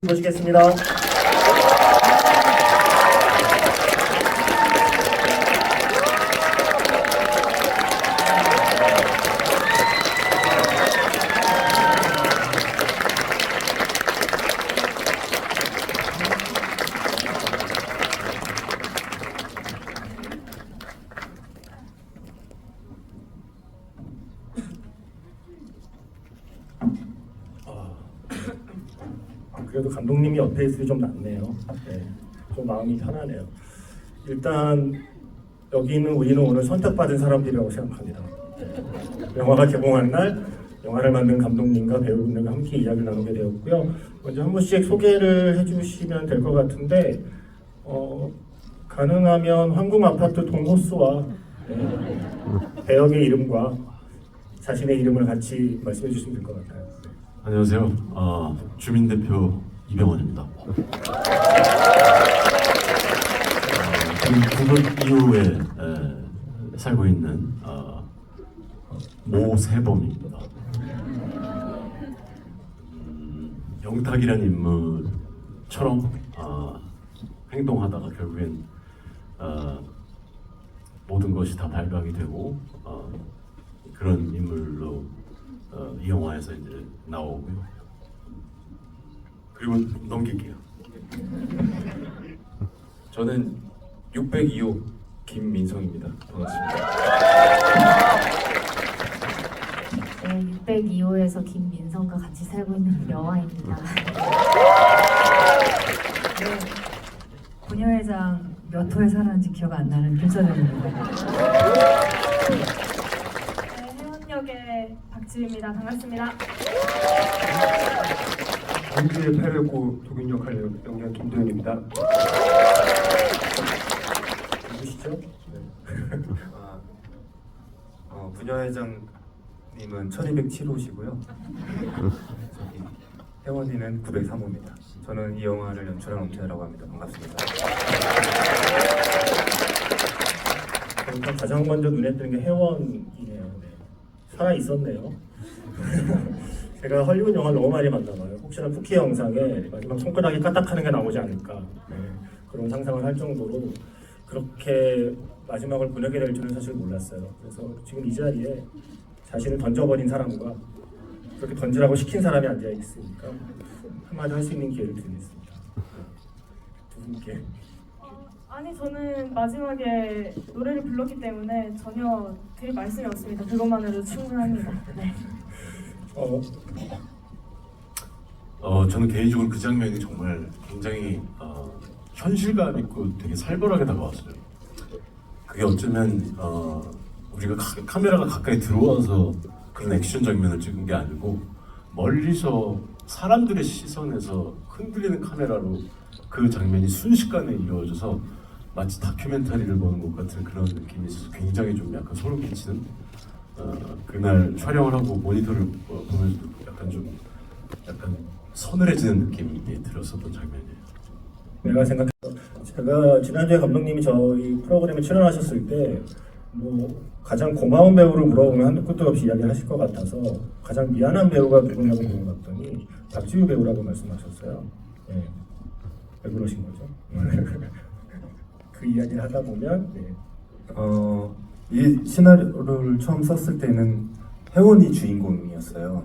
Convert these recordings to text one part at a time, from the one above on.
모시겠습니다. 그래도 감독님이 옆에 있으니 좀 낫네요. 네, 좀 마음이 편하네요. 일단 여기 있는 우리는 오늘 선택받은 사람들이라고 생각합니다. 영화가 개봉한 날 영화를 만든 감독님과 배우분들과 함께 이야기를 나누게 되었고요. 먼저 한 분씩 소개를 해주시면 될 것 같은데 가능하면 황금아파트 동호수와 배역의 이름과 자신의 이름을 같이 말씀해 주시면 될 것 같아요. 안녕하세요. 주민대표 이병헌입니다. 구급 이후에 살고 있는 모세범입니다. 영탁이라는 인물처럼 행동하다가 결국엔 모든 것이 다 발각이 되고 그런 인물로 이 영화에서 이제 나오고요. 그리고 넘길게요. 저는 602호 김민성입니다. 반갑습니다. 네, 602호에서 김민성과 같이 살고 있는 여아입니다. 네, 부녀회장 몇 호에 살았는지 기억 안 나는 김선영입니다. 해원역의 박지입니다. 반갑습니다. 공주의 809 독인 역할을 연기한 김도현입니다. 누구시죠? 부녀회장님은 1207호시고요. 혜원이는 903호입니다. 저는 이 영화를 연출한 엄태라고 합니다. 반갑습니다. 일단 가장 먼저 눈에 띄는 게 혜원이네요. 네. 살아 있었네요. 제가 헐리우드 영화를 너무 많이 봤나봐요. 혹시나 쿠키 영상에 마지막 손가락이 까딱하는 게 나오지 않을까 그런 상상을 할 정도로 그렇게 마지막을 보내게 될 줄은 사실 몰랐어요. 그래서 지금 이 자리에 자신을 던져버린 사람과 그렇게 던지라고 시킨 사람이 앉아 있으니까 한마디 할 수 있는 기회를 드리겠습니다. 두 분께. 아니 저는 마지막에 노래를 불렀기 때문에 전혀 드릴 말씀이 없습니다. 그것만으로도 충분합니다. 네. 저는 개인적으로 그 장면이 정말 굉장히 현실감 있고 되게 살벌하게 다가왔어요. 그게 어쩌면 우리가 카메라가 가까이 들어와서 그런 액션 장면을 찍은 게 아니고 멀리서 사람들의 시선에서 흔들리는 카메라로 그 장면이 순식간에 이루어져서 마치 다큐멘터리를 보는 것 같은 그런 느낌이 있어서 굉장히 좀 약간 소름 끼치는 그날 촬영을 하고 모니터를 보면서 약간 서늘해지는 느낌이 들었었던 장면이에요. 내가 제가 지난주에 감독님이 저희 프로그램에 출연하셨을 때 뭐 가장 고마운 배우를 물어보면 한도 끝도 없이 이야기를 하실 것 같아서 가장 미안한 배우가 누구냐고 물어봤더니 박지우 배우라고 말씀하셨어요. 네. 왜 그러신 거죠? 그 이야기를 하다 보면 이 시나리오를 처음 썼을 때는 혜원이 주인공이었어요.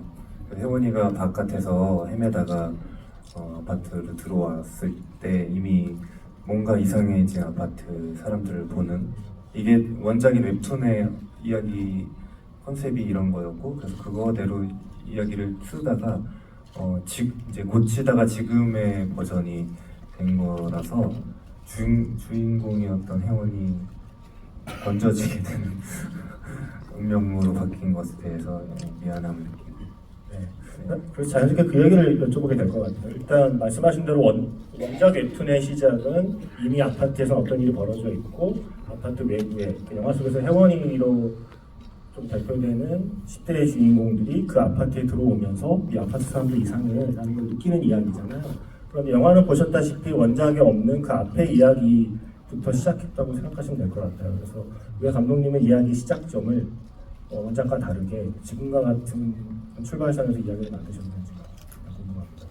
혜원이가 바깥에서 헤매다가 아파트로 들어왔을 때 이미 뭔가 이상해진 아파트 사람들을 보는, 이게 원작의 웹툰의 이야기 컨셉이 이런 거였고, 그래서 그거대로 이야기를 쓰다가 이제 고치다가 지금의 버전이 된 거라서 주인공이었던 혜원이 던져지게 되는 운명으로 바뀐 것에 대해서 미안함을 느끼고. 네. 그래서 자연스럽게 그 얘기를 여쭤보게 될 것 같아요. 일단 말씀하신 대로 원작 웹툰의 시작은 이미 아파트에서 어떤 일이 벌어져 있고 아파트 외부에 그 영화 속에서 혜원이로 좀 대표되는 10대의 주인공들이 그 아파트에 들어오면서 이 아파트 사람들 이상해라는 걸 느끼는 이야기잖아요. 그런데 영화는 보셨다시피 원작에 없는 그 앞의 이야기부터 시작했다고 생각하시면 될 것 같아요. 그래서 왜 감독님의 이야기 시작점을 원작과 다르게 지금과 같은 출발선에서 이야기를 만드셨는지 궁금합니다.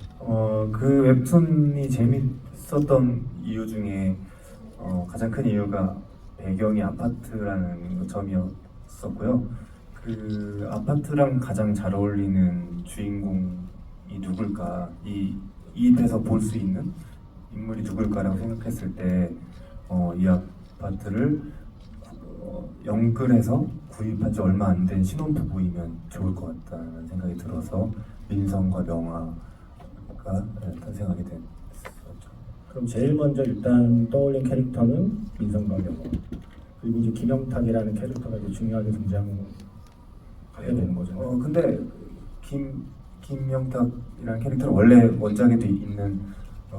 그 웹툰이 재밌었던 이유 중에 가장 큰 이유가 배경이 아파트라는 점이었었고요. 그 아파트랑 가장 잘 어울리는 주인공이 누굴까, 이입해서 볼 수 있는 인물이 누굴까라고 생각했을 때 이 아파트를 영끌해서 구입한 지 얼마 안 된 신혼부부이면 좋을 것 같다는 생각이 들어서 민성과 명화가 탄생하게 됐었죠. 그럼 제일 먼저 일단 떠올린 캐릭터는 민성과 명화. 그리고 이제 김영탁이라는 캐릭터가 이제 중요하게 등장하게 되는 거잖아요. 근데 김영탁이라는 캐릭터는 원래 원작에도 있는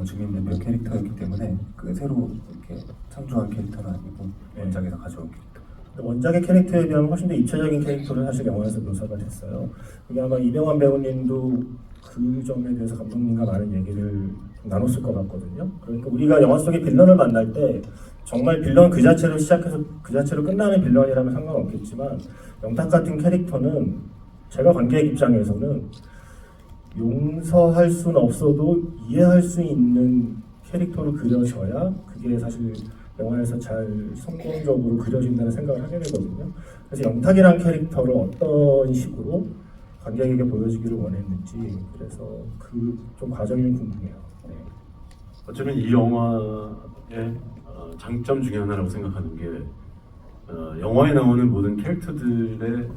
주민대표 캐릭터였기 때문에 그 새로 이렇게 창조한 캐릭터는 아니고 원작에서 가져온 캐릭터. 원작의 캐릭터에 비하면 훨씬 더 입체적인 캐릭터를 사실 영화에서 묘사가 됐어요. 그게 아마 이병헌 배우님도 그 점에 대해서 감독님과 많은 얘기를 나눴을 것 같거든요. 그러니까 우리가 영화 속의 빌런을 만날 때 정말 빌런 그 자체로 시작해서 그 자체로 끝나는 빌런이라면 상관없겠지만 영탁 같은 캐릭터는 제가 관객 입장에서는 용서할 수는 없어도 이해할 수 있는 캐릭터로 그려져야 그게 사실 영화에서 잘 성공적으로 그려진다는 생각을 하게 되거든요. 그래서 영탁이란 캐릭터를 어떤 식으로 관객에게 보여주기를 원했는지 그래서 그 좀 과정이 궁금해요. 네. 어쩌면 이 영화의 장점 중에 하나라고 생각하는 게 영화에 나오는 모든 캐릭터들의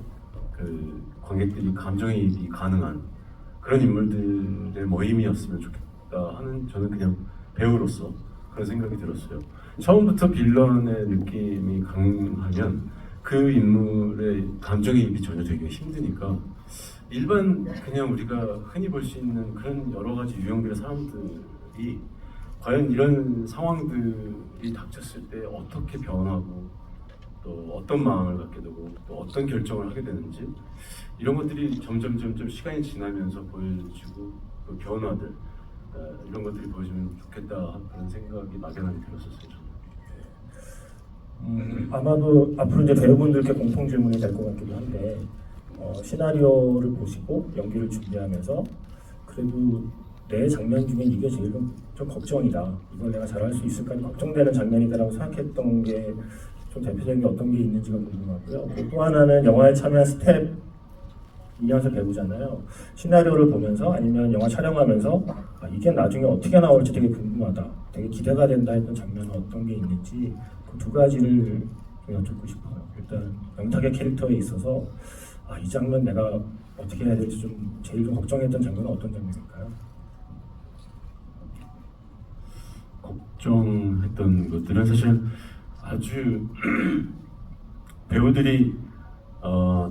그 관객들이 감정이입이 가능한 그런 인물들의 모임이었으면 좋겠다 하는 저는 그냥 배우로서 그런 생각이 들었어요. 처음부터 빌런의 느낌이 강하면 그 인물의 감정이입이 전혀 되기 힘드니까 일반 그냥 우리가 흔히 볼 수 있는 그런 여러 가지 유형들의 사람들이 과연 이런 상황들이 닥쳤을 때 어떻게 변하고 또 어떤 마음을 갖게 되고 또 어떤 결정을 하게 되는지 이런 것들이 점점 시간이 지나면서 보여지고 그 변화들 이런 것들이 보여주면 좋겠다 그런 생각이 막연하게 들었었어요. 저는. 아마도 앞으로 이제 배우분들께 공통 질문이 될 것 같기도 한데 시나리오를 보시고 연기를 준비하면서 그래도 내 장면 중에 이게 제일 좀 걱정이다. 이걸 내가 잘할 수 있을까 걱정되는 장면이다라고 생각했던 게 좀 대표적인 게 어떤 게 있는지가 궁금하고요. 또 하나는 영화에 참여한 스텝 이현석 배우잖아요. 시나리오를 보면서 아니면 영화 촬영하면서 이게 나중에 어떻게 나올지 되게 궁금하다. 되게 기대가 된다 했던 장면은 어떤 게 있는지 그 두 가지를 좀 여쭙고 싶어요. 일단 영탁의 캐릭터에 있어서 이 장면 내가 어떻게 해야 될지 좀 제일 좀 걱정했던 장면은 어떤 장면일까요? 걱정했던 것들은 사실 아주 배우들이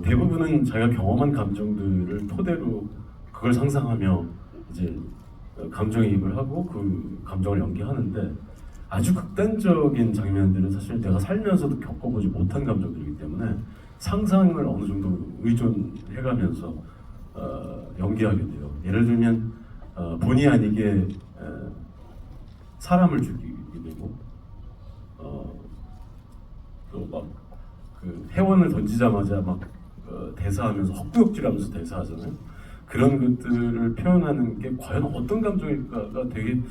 대부분은 자기가 경험한 감정들을 토대로 그걸 상상하며 이제 감정이입을 하고 그 감정을 연기하는데 아주 극단적인 장면들은 사실 내가 살면서도 겪어보지 못한 감정들이기 때문에 상상을 어느 정도 의존해가면서 연기하게 돼요. 예를 들면 본의 아니게 사람을 죽이게 되고 또 막 그 회원을 던지자마자 막 대사하면서 헛구역질하면서 대사하잖아요. 그런 것들을 표현하는 게 과연 어떤 감정일까가 되게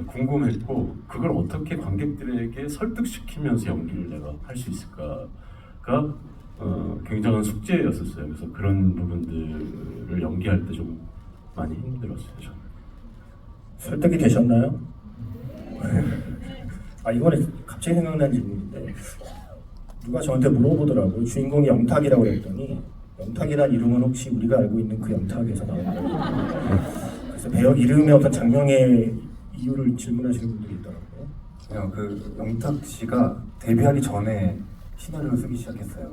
궁금했고 그걸 어떻게 관객들에게 설득시키면서 연기를 내가 할 수 있을까가 굉장한 숙제였었어요. 그래서 그런 부분들을 연기할 때 좀 많이 힘들었어요. 저는. 설득이 되셨나요? 이번에 갑자기 생각난 질문인데 누가 저한테 물어보더라고요. 주인공이 영탁이라고 그랬더니 영탁이란 이름은 혹시 우리가 알고 있는 그 영탁에서 나온 거예요. 그래서 배역 이름의 어떤 장명의 이유를 질문하시는 분들이 있더라고요. 그냥 그 영탁 씨가 데뷔하기 전에 시나리오를 쓰기 시작했어요.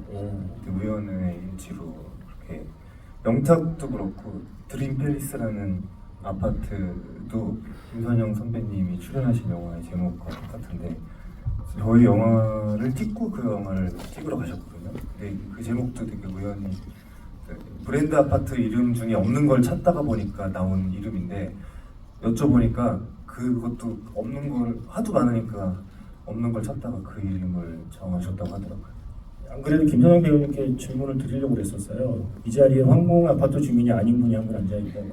우연의 일치로 그렇게 영탁도 그렇고 드림 팰리스라는 아파트도 김선영 선배님이 출연하신 영화의 제목과 똑같은데 저희 영화를 찍고 그 영화를 찍으러 가셨거든요. 근데 그 제목도 되게 우연히 브랜드 아파트 이름 중에 없는 걸 찾다가 보니까 나온 이름인데 여쭤보니까 그것도 없는 걸 하도 많으니까 없는 걸 찾다가 그 이름을 정하셨다고 하더라고요. 안 그래도 김선영 배우님께 질문을 드리려고 그랬었어요. 이 자리에 황공 아파트 주민이 아닌 분이 한 분 앉아 있다고.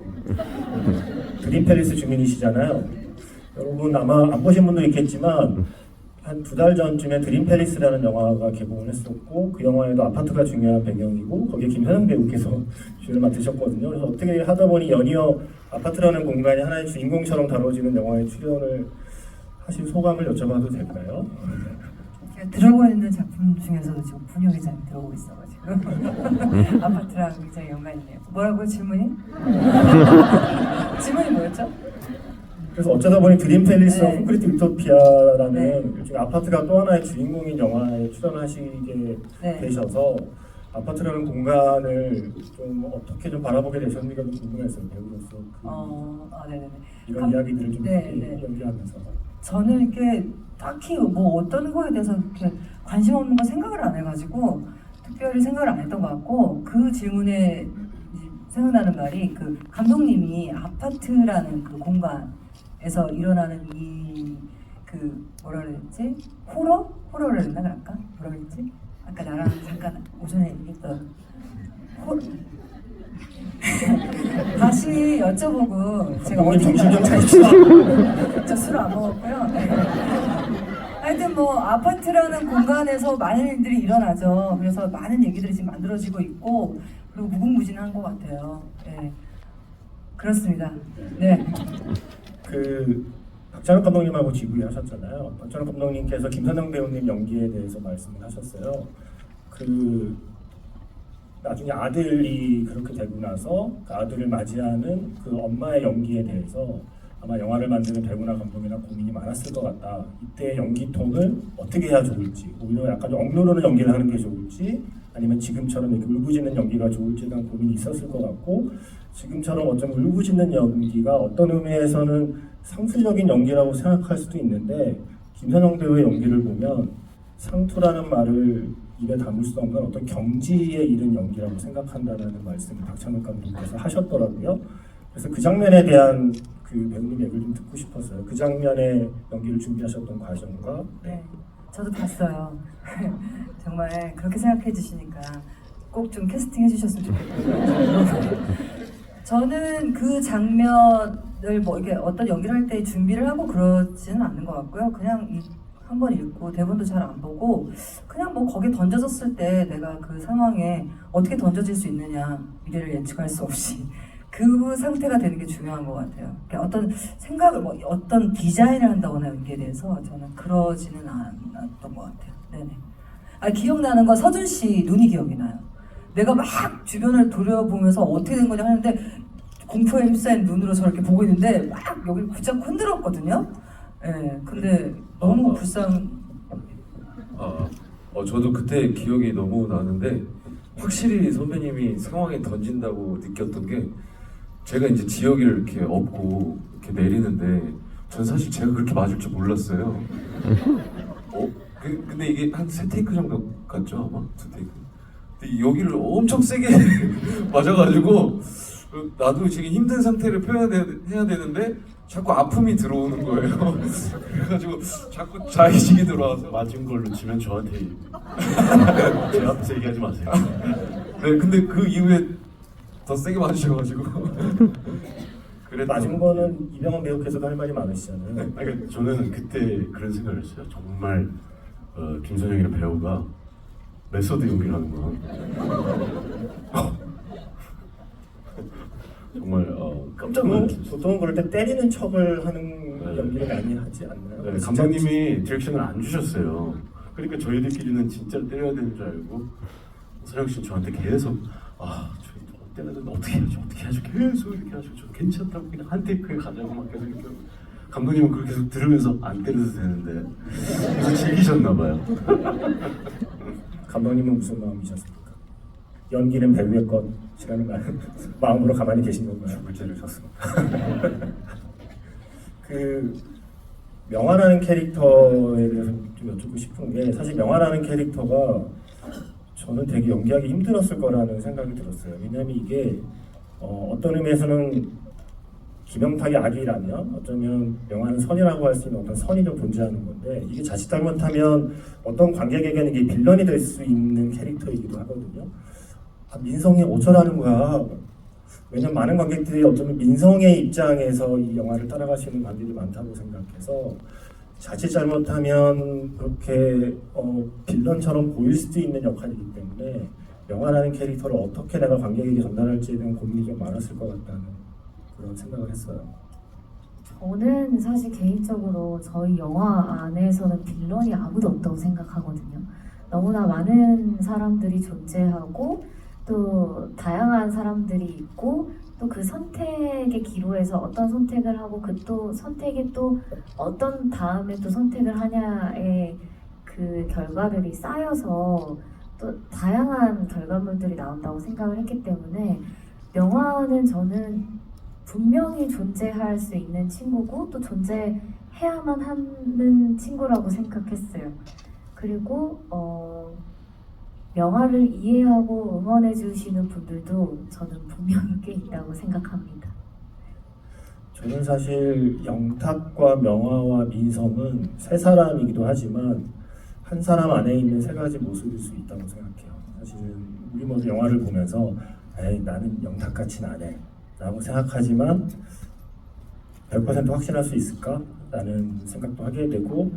드림 팰리스 주민이시잖아요. 여러분 아마 안 보신 분도 있겠지만 한 2달 전쯤에 드림 팰리스라는 영화가 개봉을 했었고 그 영화에도 아파트가 중요한 배경이고 거기에 김선영 배우께서 주연을 맡으셨거든요. 그래서 어떻게 하다 보니 연이어 아파트라는 공간이 하나의 주인공처럼 다뤄지는 영화에 출연을 하신 소감을 여쭤봐도 될까요? 들어오고 있는 작품 중에서도 지금 분위기 잘 들어오고 있어가지고 아파트랑 굉장히 연관이 있네요. 뭐라고요 질문이? 질문이 뭐였죠? 그래서 어쩌다 보니 드림 팰리스와 네. 콘크리트 유토피아라는 네. 일종의 아파트가 또 하나의 주인공인 영화에 출연하시게 네. 되셔서 아파트라는 공간을 좀 어떻게 좀 바라보게 되셨는지가 좀 궁금했어요. 배우로서 네네네. 이런 이야기들을 좀 네. 연기하면서. 저는 이렇게 딱히 뭐 어떤 거에 대해서 이렇게 관심 없는 거 생각을 안 해가지고 특별히 생각을 안 했던 것 같고 그 질문에 생각나는 말이 그 감독님이 아파트라는 그 공간에서 일어나는 이 그 뭐라 그랬지? 호러를 했나 그럴까? 뭐라 그랬지? 아까 나랑 잠깐 오전에 얘기했던 다시 여쭤보고 제가 정신 좀 어딘가 차리시죠. 저 술 안 먹었고요. 네. 하여튼 뭐 아파트라는 공간에서 많은 일들이 일어나죠. 그래서 많은 얘기들이 지금 만들어지고 있고 그리고 무궁무진한 것 같아요. 네. 그렇습니다. 네. 그 박찬욱 감독님하고 GV 하셨잖아요. 박찬욱 감독님께서 김선영 배우님 연기에 대해서 말씀을 하셨어요. 그 나중에 아들이 그렇게 되고 나서 그 아들을 맞이하는 그 엄마의 연기에 대해서 아마 영화를 만드는 배우나 감독이나 고민이 많았을 것 같다. 이때 연기 톤을 어떻게 해야 좋을지, 오히려 약간 좀 억누르는 연기를 하는 게 좋을지, 아니면 지금처럼 이렇게 울부짖는 연기가 좋을지에 대한 고민이 있었을 것 같고, 지금처럼 어쩜 울부짖는 연기가 어떤 의미에서는 상투적인 연기라고 생각할 수도 있는데, 김선영 배우의 연기를 보면 상투라는 말을 입에 담을 수 없는 어떤 경지에 이른 연기라고 생각한다는 말씀을 박찬욱 감독님께서 하셨더라고요. 그래서 그 장면에 대한 그 배우님 얘기를 좀 듣고 싶었어요. 그 장면의 연기를 준비하셨던 과정과 네, 저도 봤어요. 정말 그렇게 생각해 주시니까 꼭 좀 캐스팅 해주셨으면 좋겠어요. 저는 그 장면을 뭐 이게 어떤 연기를 할 때 준비를 하고 그러지는 않는 것 같고요. 그냥 한 번 읽고 대본도 잘 안 보고 그냥 뭐 거기에 던져졌을 때 내가 그 상황에 어떻게 던져질 수 있느냐 미래를 예측할 수 없이 그 상태가 되는 게 중요한 것 같아요. 그러니까 어떤 생각을 뭐 어떤 디자인을 한다거나 연기에 대해서 저는 그러지는 않았던 것 같아요. 네네. 아 기억나는 건 서준 씨 눈이 기억이 나요. 내가 막 주변을 돌려보면서 어떻게 된 거냐 하는데 공포에 휩싸인 눈으로 저렇게 보고 있는데 막 여기를 붙잡고 흔들었거든요. 예, 근데 너무 불쌍. 저도 그때 기억이 너무 나는데 확실히 선배님이 상황에 던진다고 느꼈던 게 제가 이제 지역이를 이렇게 업고 이렇게 내리는데 전 사실 제가 그렇게 맞을 줄 몰랐어요. 근데 이게 한 3테이크 정도 같죠 아마? 2테이크. 근데 여기를 엄청 세게 맞아가지고 나도 지금 힘든 상태를 표현해야 되는데 자꾸 아픔이 들어오는 거예요. 그래가지고 자꾸 자의식이 들어와서 맞은 걸로 치면 저한테 제 앞에서 얘기하지 마세요. 네, 근데 그 이후에 더 세게 맞으셔가지고 맞은 거는 이병헌 배우께서도 할 말이 많으시잖아요. 그러니까 저는 그때 그런 생각을 했어요. 정말 김선영이라는 배우가 메소드 연기를 하는구나. 정말 깜짝 놀랐어요. 보통은 그럴 때 때리는 척을 하는 네. 연기를 많이 하지 않나요? 네, 감독님이 디렉션을 안 주셨어요. 그러니까 저희들끼리는 진짜 때려야 되는 줄 알고 선영 씨는 저한테 계속 저희 때려야 어떻게 하죠 계속 이렇게 하시고 저 괜찮다고 그냥 한 테이크에 가자고 막 계속 이렇게 하고. 감독님은 그렇게 계속 들으면서 안 때려도 되는데 그래서 즐기셨나 봐요. 감독님은 무슨 마음이셨습니까? 연기는 배우의 것이라는 마음으로 가만히 계신 건가요? 물질을 줬습니다. 그 명화라는 캐릭터에 대해서 좀 여쭙고 싶은 게 사실 명화라는 캐릭터가 저는 되게 연기하기 힘들었을 거라는 생각이 들었어요. 왜냐하면 이게 어떤 의미에서는 김영탁이 악이라면 어쩌면 영화는 선이라고 할 수 있는 어떤 선이 좀 존재하는 건데 이게 자칫 잘못하면 어떤 관객에게는 이게 빌런이 될 수 있는 캐릭터이기도 하거든요. 아, 민성이 어쩌라는 거야. 왜냐면 많은 관객들이 어쩌면 민성의 입장에서 이 영화를 따라가시는 관객들이 많다고 생각해서 자칫 잘못하면 그렇게 빌런처럼 보일 수도 있는 역할이기 때문에 영화라는 캐릭터를 어떻게 내가 관객에게 전달할지에 대한 고민이 좀 많았을 것 같다는 그런 생각을 했어요. 저는 사실 개인적으로 저희 영화 안에서는 빌런이 아무도 없다고 생각하거든요. 너무나 많은 사람들이 존재하고 또 다양한 사람들이 있고 또 그 선택의 기로에서 어떤 선택을 하고 그 또 선택이 또 어떤 다음에 또 선택을 하냐의 그 결과들이 쌓여서 또 다양한 결과물들이 나온다고 생각을 했기 때문에 영화는 저는 분명히 존재할 수 있는 친구고 또 존재해야만 하는 친구라고 생각했어요. 그리고 영화를 이해하고 응원해 주시는 분들도 저는 분명히 꽤 있다고 생각합니다. 저는 사실 영탁과 명화와 민성은 세 사람이기도 하지만 한 사람 안에 있는 세 가지 모습일 수 있다고 생각해요. 사실은 우리 모두 영화를 보면서 에이 나는 영탁같이는 안 해 라고 생각하지만 100% 확신할 수 있을까? 라는 생각도 하게 되고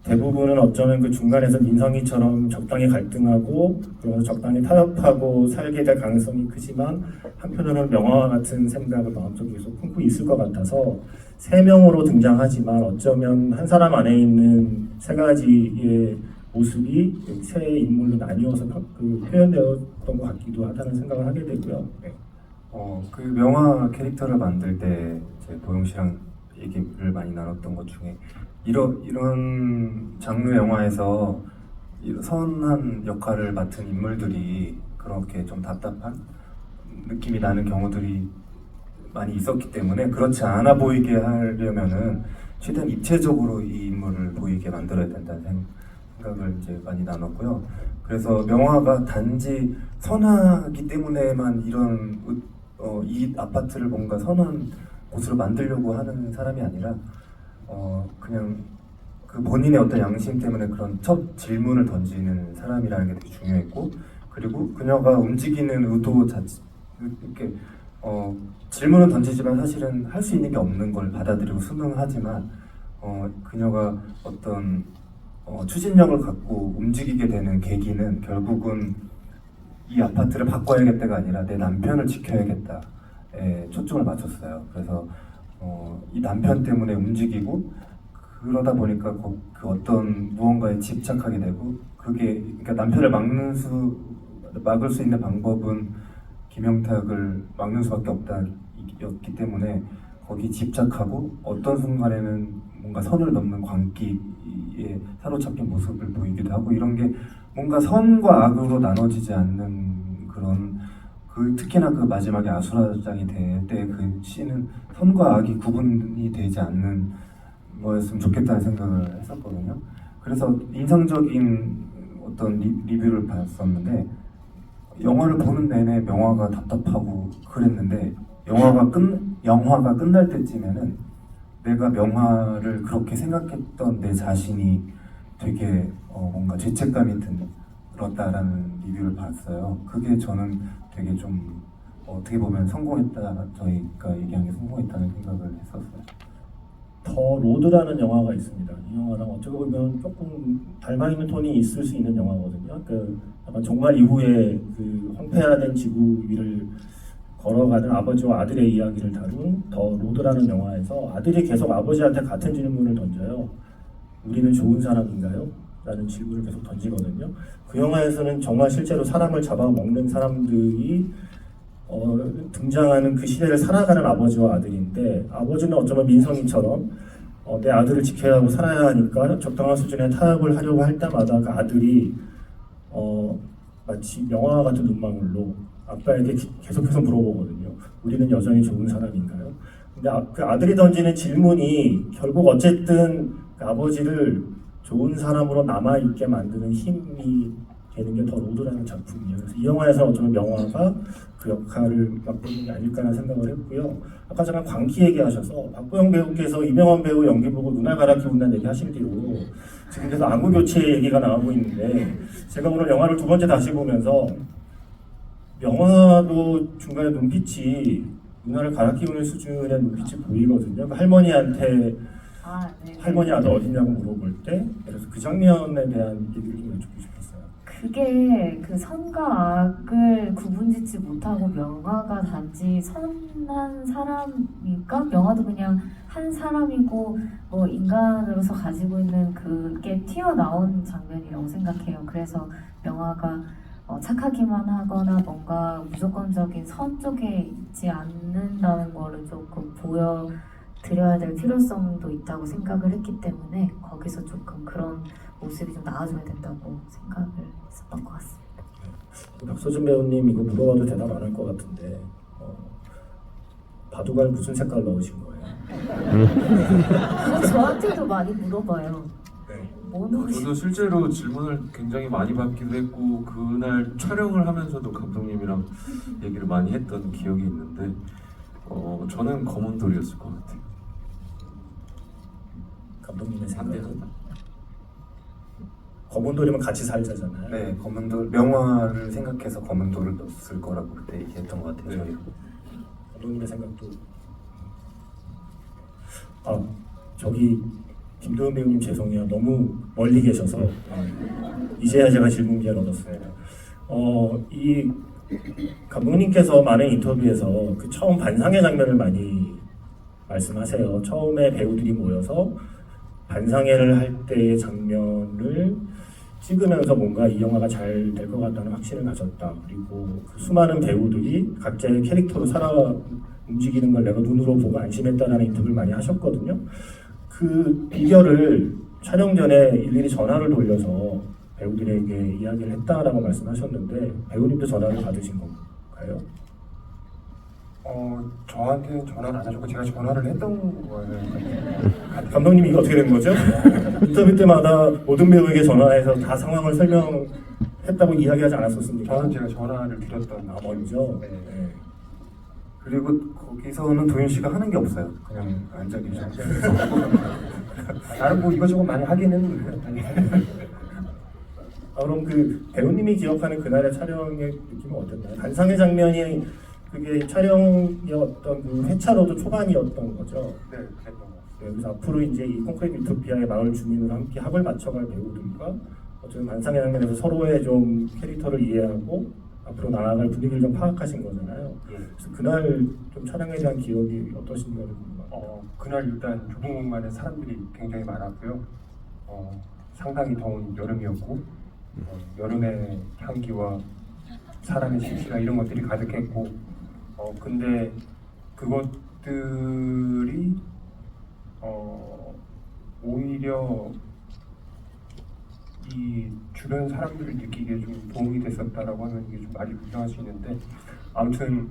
대부분은 어쩌면 그 중간에서 민성이처럼 적당히 갈등하고 그러면서 적당히 타협하고 살게 될 가능성이 크지만 한편으로는 명화와 같은 생각을 마음속에 계속 품고 있을 것 같아서 세 명으로 등장하지만 어쩌면 한 사람 안에 있는 세 가지의 모습이 세 인물로 나뉘어서 표현되었던 것 같기도 하다는 생각을 하게 되고요. 네. 그 명화 캐릭터를 만들 때 제 보영 씨랑 얘기를 많이 나눴던 것 중에 이런 장르 영화에서 선한 역할을 맡은 인물들이 그렇게 좀 답답한 느낌이 나는 경우들이 많이 있었기 때문에 그렇지 않아 보이게 하려면은 최대한 입체적으로 이 인물을 보이게 만들어야 된다는 생각을 이제 많이 나눴고요. 그래서 명화가 단지 선하기 때문에만 이 아파트를 뭔가 선한 곳으로 만들려고 하는 사람이 아니라 그냥 그 본인의 어떤 양심 때문에 그런 첫 질문을 던지는 사람이라는 게 되게 중요했고 그리고 그녀가 움직이는 의도 자체 이렇게 질문을 던지지만 사실은 할 수 있는 게 없는 걸 받아들이고 순응하지만 그녀가 어떤 추진력을 갖고 움직이게 되는 계기는 결국은 이 아파트를 바꿔야겠다가 아니라 내 남편을 지켜야겠다에 초점을 맞췄어요. 그래서 이 남편 때문에 움직이고 그러다 보니까 그 어떤 무언가에 집착하게 되고 그러니까 남편을 막을 수 있는 방법은 김영탁을 막는 수밖에 없다였기 때문에 거기 집착하고 어떤 순간에는 뭔가 선을 넘는 광기에 사로잡힌 모습을 보이기도 하고 이런 게 뭔가 선과 악으로 나눠지지 않는 그런 특히나 그 마지막에 아수라장이 될 때 그 씬은 선과 악이 구분이 되지 않는 거였으면 좋겠다는 생각을 했었거든요. 그래서 인상적인 어떤 리뷰를 봤었는데 영화를 보는 내내 명화가 답답하고 그랬는데 영화가 끝날 때쯤에는 내가 명화를 그렇게 생각했던 내 자신이 되게 뭔가 죄책감이 들었다라는 리뷰를 봤어요. 그게 저는 되게 좀 어떻게 보면 성공했다, 저희가 얘기한 게 성공했다는 생각을 했었어요. 더 로드라는 영화가 있습니다. 이 영화랑 어떻게 보면 조금 닮아있는 톤이 있을 수 있는 영화거든요. 그 약간 종말 이후에 그 황폐화된 지구 위를 걸어가는 아버지와 아들의 이야기를 다룬 더 로드라는 영화에서 아들이 계속 아버지한테 같은 질문을 던져요. 우리는 좋은 사람인가요? 라는 질문을 계속 던지거든요. 그 영화에서는 정말 실제로 사람을 잡아먹는 사람들이 등장하는 그 시대를 살아가는 아버지와 아들인데 아버지는 어쩌면 민성이처럼 내 아들을 지켜야 하고 살아야 하니까 적당한 수준의 타협을 하려고 할 때마다 그 아들이 마치 명화와 같은 눈망울로 아빠에게 계속해서 물어보거든요. 우리는 여전히 좋은 사람인가요? 근데 그 아들이 던지는 질문이 결국 어쨌든 그 아버지를 좋은 사람으로 남아있게 만드는 힘이 되는 게 더 로드라는 작품이에요. 그래서 이 영화에서 어쩌면 명화가 그 역할을 맡고 있는 게 아닐까라는 생각을 했고요. 아까 잠깐 광기 얘기하셔서 박보영 배우께서 이병헌 배우 연기 보고 눈알 갈아키운다는 얘기 하실 뒤로 지금 계속 안구 교체 얘기가 나오고 있는데 제가 오늘 영화를 두 번째 다시 보면서 명화도 중간에 눈빛이 눈알을 갈아키우는 수준의 눈빛이 보이거든요. 그 할머니한테 네. 할머니 아들 어디냐고 물어볼 때 그래서 그 장면에 대한 얘기를 좀 여쭙고 싶었어요. 그게 그 선과 악을 구분짓지 못하고 명화가 단지 선한 사람이니까 명화도 그냥 한 사람이고 뭐 인간으로서 가지고 있는 그게 튀어나온 장면이라고 생각해요. 그래서 명화가 착하기만 하거나 뭔가 무조건적인 선 쪽에 있지 않는다는 거를 조금 보여드려야 될 필요성도 있다고 생각을 했기 때문에 거기서 조금 그런 모습이 좀 나와줘야 된다고 생각을 했었던 것 같습니다. 박서준 배우님 이거 물어봐도 대답 안 할 것 같은데 바둑알 무슨 색깔 넣으신 거예요? 그거 저한테도 많이 물어봐요. 네. 뭐 넣으시? 저도 실제로 질문을 굉장히 많이 받기도 했고 그날 촬영을 하면서도 감독님이랑 얘기를 많이 했던 기억이 있는데 저는 검은 돌이었을 것 같아요. 감독님의 안 돼요. 생각은 검은 돌이면 같이 살자잖아요. 네, 검은돌 명화를 생각해서 검은돌을 넣었을 거라고 그때 얘기했던 것 같아요. 저희가. 감독님의 생각도 저기 김도현 배우님 죄송해요. 너무 멀리 계셔서 이제야 제가 질문 기회를 얻었습니다. 이 감독님께서 많은 인터뷰에서 그 처음 반상회 장면을 많이 말씀하세요. 처음에 배우들이 모여서 반상회를 할 때의 장면을 찍으면서 뭔가 이 영화가 잘 될 것 같다는 확신을 가졌다. 그리고 그 수많은 배우들이 각자의 캐릭터로 살아 움직이는 걸 내가 눈으로 보고 안심했다라는 인터뷰를 많이 하셨거든요. 그 비결을 촬영 전에 일일이 전화를 돌려서 배우들에게 이야기를 했다라고 말씀하셨는데 배우님도 전화를 받으신 건가요? 저한테는 전화를 안 하셨고 제가 전화를 했던 거예요. 감독님 이거 어떻게 된 거죠? 인터뷰 때마다 모든 배우에게 전화해서 다 상황을 설명했다고 이야기하지 않았었습니까? 저는 제가 전화를 드렸던 먼저. 네. 네. 그리고 거기서는 도윤 씨가 하는 게 없어요. 그냥 앉아 계셔. 나름 뭐 이것저것 많이 하긴 했는데 그럼 그 배우님이 기억하는 그날의 촬영의 느낌은 어땠나요? 반상회 장면이 그게 촬영의 어떤 그 회차로도 초반이었던 거죠. 네, 그랬던 것 같아요. 네, 그래서 앞으로 이제 이 콘크리트 유토피아의 마을 주민으로 함께 합을 맞춰갈 배우들과 어쨌든 반상회 장면에서 서로의 좀 캐릭터를 이해하고 앞으로 나아갈 분위기를 좀 파악하신 거잖아요. 그래서 그날 좀 촬영에 대한 기억이 어떠신가를 궁금합니다. 그날 일단 좁은 공간에 사람들이 굉장히 많았고요. 상당히 더운 여름이었고 여름의 향기와 사람의 심씨가 이런 것들이 가득했고 근데 그것들이 오히려 이 주변 사람들을 느끼기에 좀 도움이 됐었다라고 하면 이게 좀 말이 부정할 수 있는데 아무튼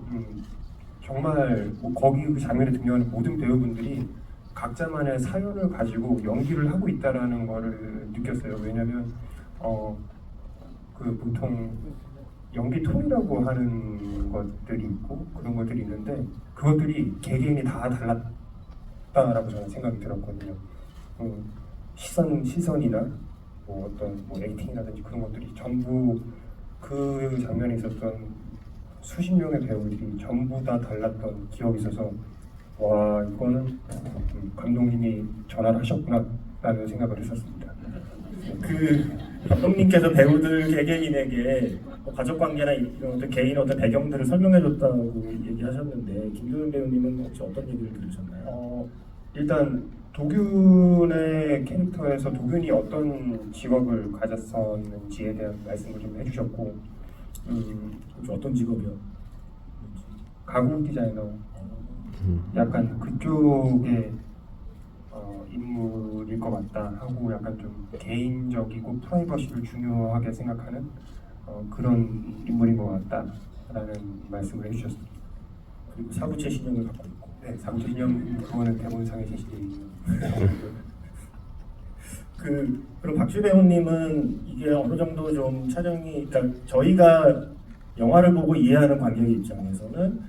정말 뭐 거기 그 장면에 등장하는 모든 배우분들이 각자만의 사연을 가지고 연기를 하고 있다라는 거를 느꼈어요. 왜냐면 그 보통 연기 톤이라고 하는 것들이 있고 그런 것들이 있는데 그것들이 개개인이 다 달랐다라고 저는 생각이 들었거든요. 시선이나 뭐 어떤 뭐 액팅이라든지 그런 것들이 전부 그 장면에 있었던 수십 명의 배우들이 전부 다 달랐던 기억이 있어서 와 이거는 감독님이 전화를 하셨구나라는 생각을 했었습니다. 그 감독님께서 배우들 개개인에게 뭐 가족관계나 이런 어떤 개인 어떤 배경들을 설명해줬다고 얘기하셨는데 김도윤 배우님은 혹시 어떤 얘기를 들으셨나요? 일단 도균의 캐릭터에서 도균이 어떤 직업을 가졌었는지에 대한 말씀을 좀 해주셨고 혹시 어떤 직업이요? 가구 디자이너 약간 그쪽의 인물일 것 같다 하고 약간 좀 개인적이고 프라이버시를 중요하게 생각하는 그런 인물인 것 같다라는 말씀을 해주셨습니다. 그리고 사부채 신형을 갖고 있고. 네, 상주인형 그거는 대본상의 제시이에요. 그 그리고 박주 배우님은 이게 어느 정도 좀 촬영이, 그러니까 저희가 영화를 보고 이해하는 관객의 입장에서는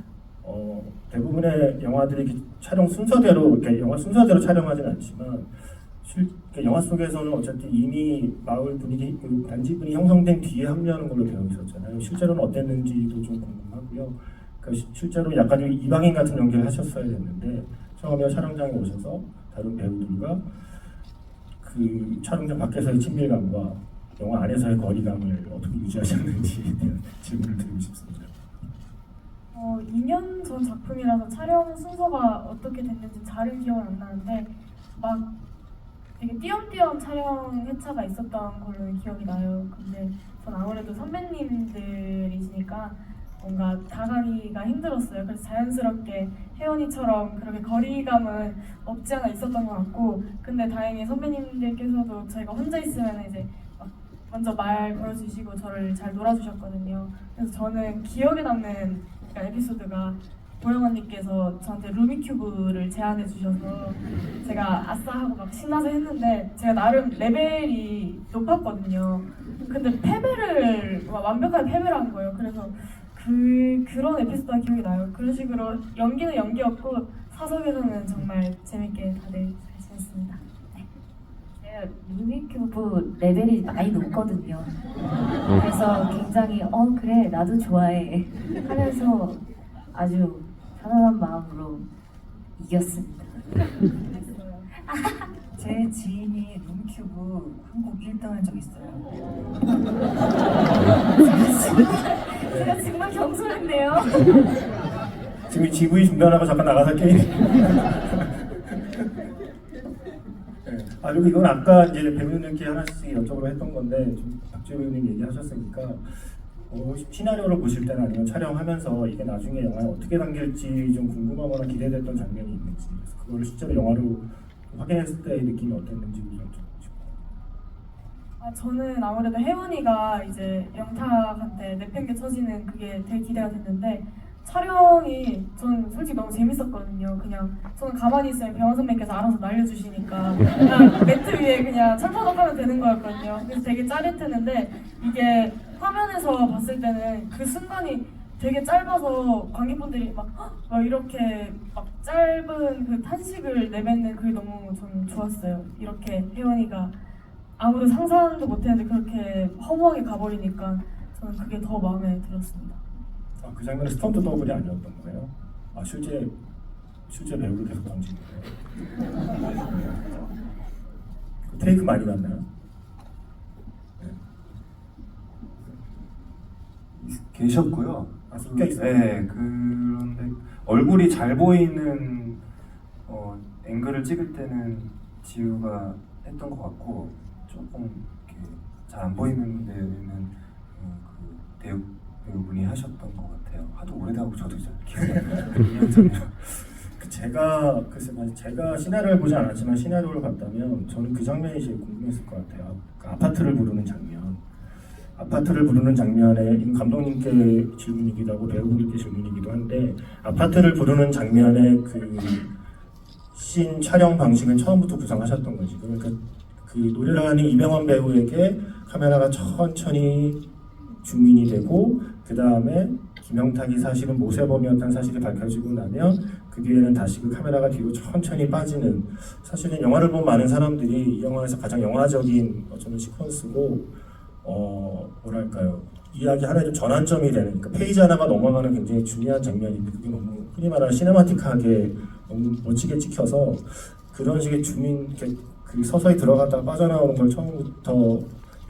대부분의 영화들이 이렇게 촬영 순서대로, 이렇게 영화 순서대로 촬영하진 않지만 영화 속에서는 어쨌든 이미 마을 분위기, 그 단지 분이 형성된 뒤에 합류하는 걸로 되어 있었잖아요. 실제로는 어땠는지도 좀 궁금하고요. 그러니까 실제로 약간 좀 이방인 같은 연기를 하셨어야 됐는데 처음에 촬영장에 오셔서 다른 배우들과 그 촬영장 밖에서의 친밀감과 영화 안에서의 거리감을 어떻게 유지하셨는지에 대한 질문을 드리고 싶습니다. 2년 전 작품이라서 촬영 순서가 어떻게 됐는지 잘은 기억은 안 나는데 막 되게 띄엄띄엄 촬영 회차가 있었던 걸로 기억이 나요. 근데 전 아무래도 선배님들이시니까 뭔가 다가기가 힘들었어요. 그래서 자연스럽게 혜원이처럼 그렇게 거리감은 없지 않아 있었던 것 같고, 근데 다행히 선배님들께서도 저희가 혼자 있으면 이제 막 먼저 말 걸어주시고 저를 잘 놀아주셨거든요. 그래서 저는 기억에 남는 에피소드가 보영 언니께서 저한테 루미큐브를 제안해 주셔서 제가 아싸 하고 막 신나서 했는데 제가 나름 레벨이 높았거든요. 근데 패배를 완벽하게 패배를 한 거예요. 그래서 그런 에피소드가 기억이 나요. 그런 식으로 연기는 연기였고 사석에서는 정말 재밌게 다들 잘 지냈습니다. 제가 루미큐브 레벨이 많이 높거든요. 그래서 굉장히 그래 나도 좋아해 하면서 아주 편안한 마음으로 이겼습니다. 제 지인이 룸큐브 한국 1등한 적 있어요. 제가 정말 경솔한데요. 지금 GV 중단하고 잠깐 나가서 게임. 그리고 이건 아까 이제 배우님께 하나씩 여쭤보려 했던 건데 좀 박주 배우님 얘기하셨으니까 시나리오를 보실 때나 아니면 촬영하면서 이게 나중에 영화에 어떻게 담길지 좀 궁금하거나 기대됐던 장면이 있는지, 그래서 그걸 실제로 영화로 확인했을 때의 느낌이 어땠는지 좀 여쭤보고 싶어요. 저는 아무래도 혜원이가 이제 영탁한테 내팽개 쳐지는 그게 되게 기대가 됐는데 촬영이 전 솔직히 너무 재밌었거든요. 그냥 저는 가만히 있으면 병원 선배님께서 알아서 날려주시니까 그냥 매트 위에 그냥 철퍼덕 하면 되는 거였거든요. 그래서 되게 짜릿했는데 이게 화면에서 봤을 때는 그 순간이 되게 짧아서 관객분들이 막 이렇게 막 짧은 그 탄식을 내뱉는 그게 너무 저는 좋았어요. 이렇게 혜원이가 아무도 상상도 못했는데 그렇게 허무하게 가버리니까 저는 그게 더 마음에 들었습니다. 그 장면은 스턴트 더블이 아니었던 거예요? 실제 배우를 계속 던진 거예요? 그 테이크 많이 났나요? 계셨고요. 섞여 있어요? 네, 그런데 얼굴이 잘 보이는 앵글을 찍을 때는 지우가 했던 것 같고 조금 잘 안 보이는 데는 그 배우분이 하셨던 것 같아요. 하도 오래되고 저도 잘 기억이 안 나요. 제가 시나리오를 보지 않았지만 시나리오를 봤다면 저는 그 장면이 제일 궁금했을 것 같아요. 그 아파트를 부르는 장면. 아파트를 부르는 장면에 이건 감독님께 질문이기도 하고 배우분들께 질문이기도 한데, 아파트를 부르는 장면의 그 씬 촬영 방식은 처음부터 구상하셨던 거지. 그러니까 그 노래를 하는 이병헌 배우에게 카메라가 천천히 줌인이 되고 그 다음에 김영탁이 사실은 모세범이었다는 사실이 밝혀지고 나면 그 뒤에는 다시 그 카메라가 뒤로 천천히 빠지는, 사실은 영화를 본 많은 사람들이 이 영화에서 가장 영화적인 어쩌면 시퀀스고 뭐랄까요, 이야기 하나의 좀 전환점이 되는, 그러니까 페이지 하나가 넘어가는 굉장히 중요한 장면인데 그게 너무 흔히 말하는 시네마틱하게 너무 멋지게 찍혀서 그런 식의 줌인 그 서서히 들어갔다가 빠져나오는 걸 처음부터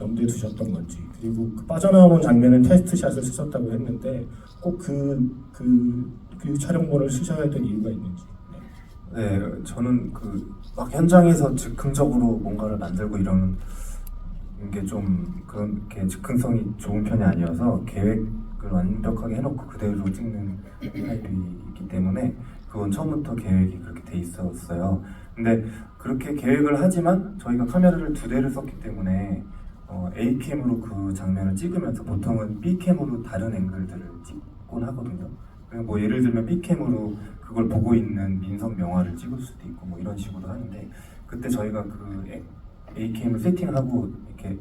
염두에 두셨던 건지, 그리고 그 빠져나오는 장면은 테스트샷을 쓰셨다고 했는데 꼭 그 촬영본을 쓰셔야 했던 이유가 있는지. 네, 저는 막 현장에서 즉흥적으로 뭔가를 만들고 이런 게 좀 그렇게 즉흥성이 좋은 편이 아니어서 계획을 완벽하게 해놓고 그대로 찍는 타입이기 때문에 그건 처음부터 계획이 그렇게 돼 있었어요. 근데 그렇게 계획을 하지만 저희가 카메라를 2대를 썼기 때문에 A캠으로 그 장면을 찍으면서 보통은 B캠으로 다른 앵글들을 찍곤 하거든요. 뭐 예를 들면 B캠으로 그걸 보고 있는 민선 명화를 찍을 수도 있고 뭐 이런 식으로 하는데, 그때 저희가 그 A캠을 세팅하고 이렇게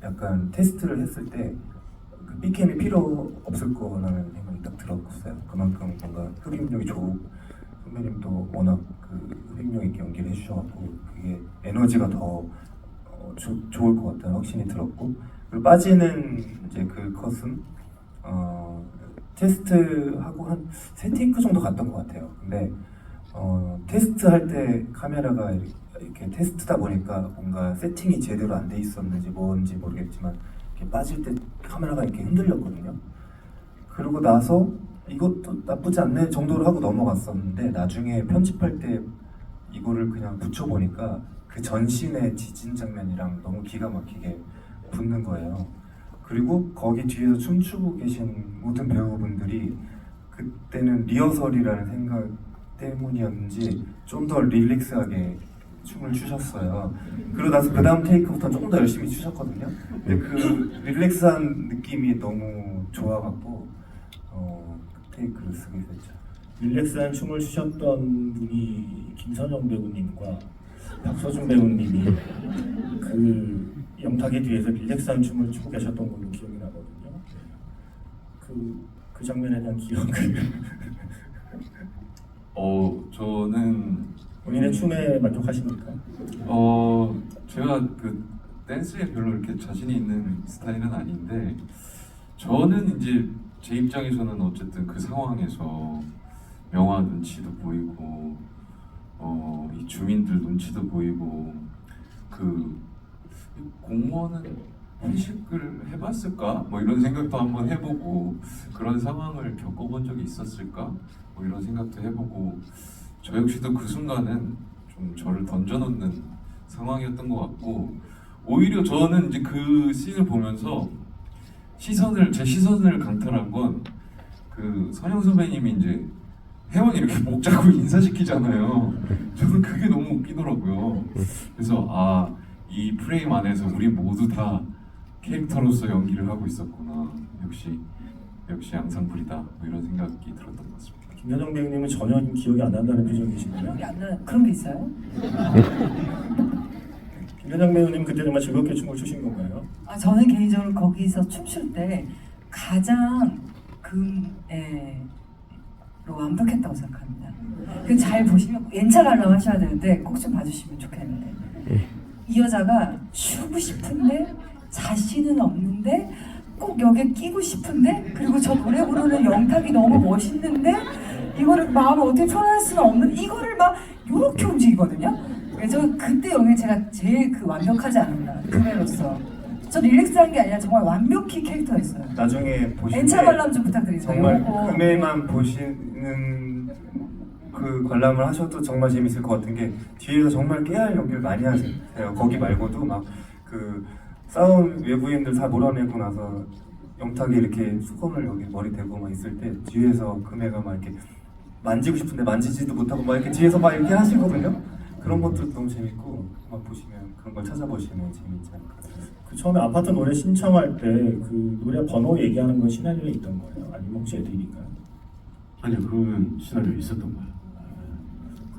약간 테스트를 했을 때 그 B캠이 필요 없을 거라는 생각이 딱 들었어요. 그만큼 뭔가 흡입력이 좋고 선배님도 워낙 그 흡입력 있게 연기를 해주셔갖고 그게 에너지가 더 좋을 것 같다는 확신이 들었고, 그리고 빠지는 이제 그 컷은 테스트하고 한 3테이크 정도 갔던 것 같아요. 근데 테스트할 때 카메라가 이렇게 테스트다 보니까 뭔가 세팅이 제대로 안 돼 있었는지 뭔지 모르겠지만 이렇게 빠질 때 카메라가 이렇게 흔들렸거든요. 그러고 나서 이것도 나쁘지 않네 정도로 하고 넘어갔었는데 나중에 편집할 때 이거를 그냥 붙여보니까 그 전신의 지진 장면이랑 너무 기가 막히게 붙는 거예요. 그리고 거기 뒤에서 춤추고 계신 모든 배우분들이 그때는 리허설이라는 생각 때문이었는지 좀 더 릴렉스하게 춤을 추셨어요. 그러고 나서 그 다음 테이크부터 조금 더 열심히 추셨거든요. 근데 그 릴렉스한 느낌이 너무 좋아갖고 그 테이크를 쓰게 됐죠. 릴렉스한 춤을 추셨던 분이 김선영 배우님과 박서준 배우님이 그 영탁의 뒤에서 릴렉스한 춤을 추고 계셨던 걸로 기억이 나거든요. 그 장면에 대한 기억을 저는 본인의 춤에 만족하십니까? 제가 그 댄스에 별로 이렇게 자신이 있는 스타일은 아닌데 저는 이제 제 입장에서는 어쨌든 그 상황에서 영화 눈치도 보이고 이 주민들 눈치도 보이고 그 공무원은 회식을 해봤을까? 뭐 이런 생각도 한번 해보고 그런 상황을 겪어본 적이 있었을까? 뭐 이런 생각도 해보고 저 역시도 그 순간은 좀 저를 던져놓는 상황이었던 것 같고 오히려 저는 이제 그 씬을 보면서 제 시선을 강탈한 건 그 선영 선배님이 이제 혜원이 이렇게 목 잡고 인사시키잖아요. 저는 그게 너무 웃기더라고요. 그래서 이 프레임 안에서 우리 모두 다 캐릭터로서 연기를 하고 있었구나. 역시 양상불이다. 뭐 이런 생각이 들었던 것 같습니다. 김현정 배우님은 전혀 기억이 안 난다는 표정이시고요. 기억이 안 나는 그런 게 있어요? 김현정 배우님 그때 정말 즐겁게 춤을 추신 건가요? 저는 개인적으로 거기서 춤출 때 가장 완벽했다고 생각합니다. 그 잘 보시면 연차 관람 하셔야 되는데 꼭 좀 봐주시면 좋겠는데 이 여자가 추고 싶은데 자신은 없는데 꼭 여기에 끼고 싶은데 그리고 저 노래 부르는 영탁이 너무 멋있는데 이거를 마음을 어떻게 표현할 수는 없는 이거를 막 이렇게 움직이거든요. 그래서 그때 여기 제가 제일 그 완벽하지 않았나 그래로서 저 릴렉스한 게 아니라 정말 완벽히 캐릭터였어요. 나중에 보실 엔차 때 관람 좀 부탁드리세요. 정말 요거. 금에만 보시는 그 관람을 하셔도 정말 재밌을 것 같은 게 뒤에서 정말 깨알 연기를 많이 하세요. 거기 말고도 막 그 싸운 외부인들 다 몰아내고 나서 영탁이 이렇게 수건을 여기 머리 대고 막 있을 때 뒤에서 금해가 막 이렇게 만지고 싶은데 만지지도 못하고 막 이렇게 뒤에서 막 이렇게 하시거든요. 그런 것도 너무 재밌고 막 보시면 그런 걸 찾아보시면 재밌지 않을까. 그 처음에 아파트 노래 신청할 때 그 노래 번호 얘기하는 건 시나리오에 있던 거예요? 아니면 혹시 애드립인가요? 아니요, 그건 시나리오에 있었던 거예요.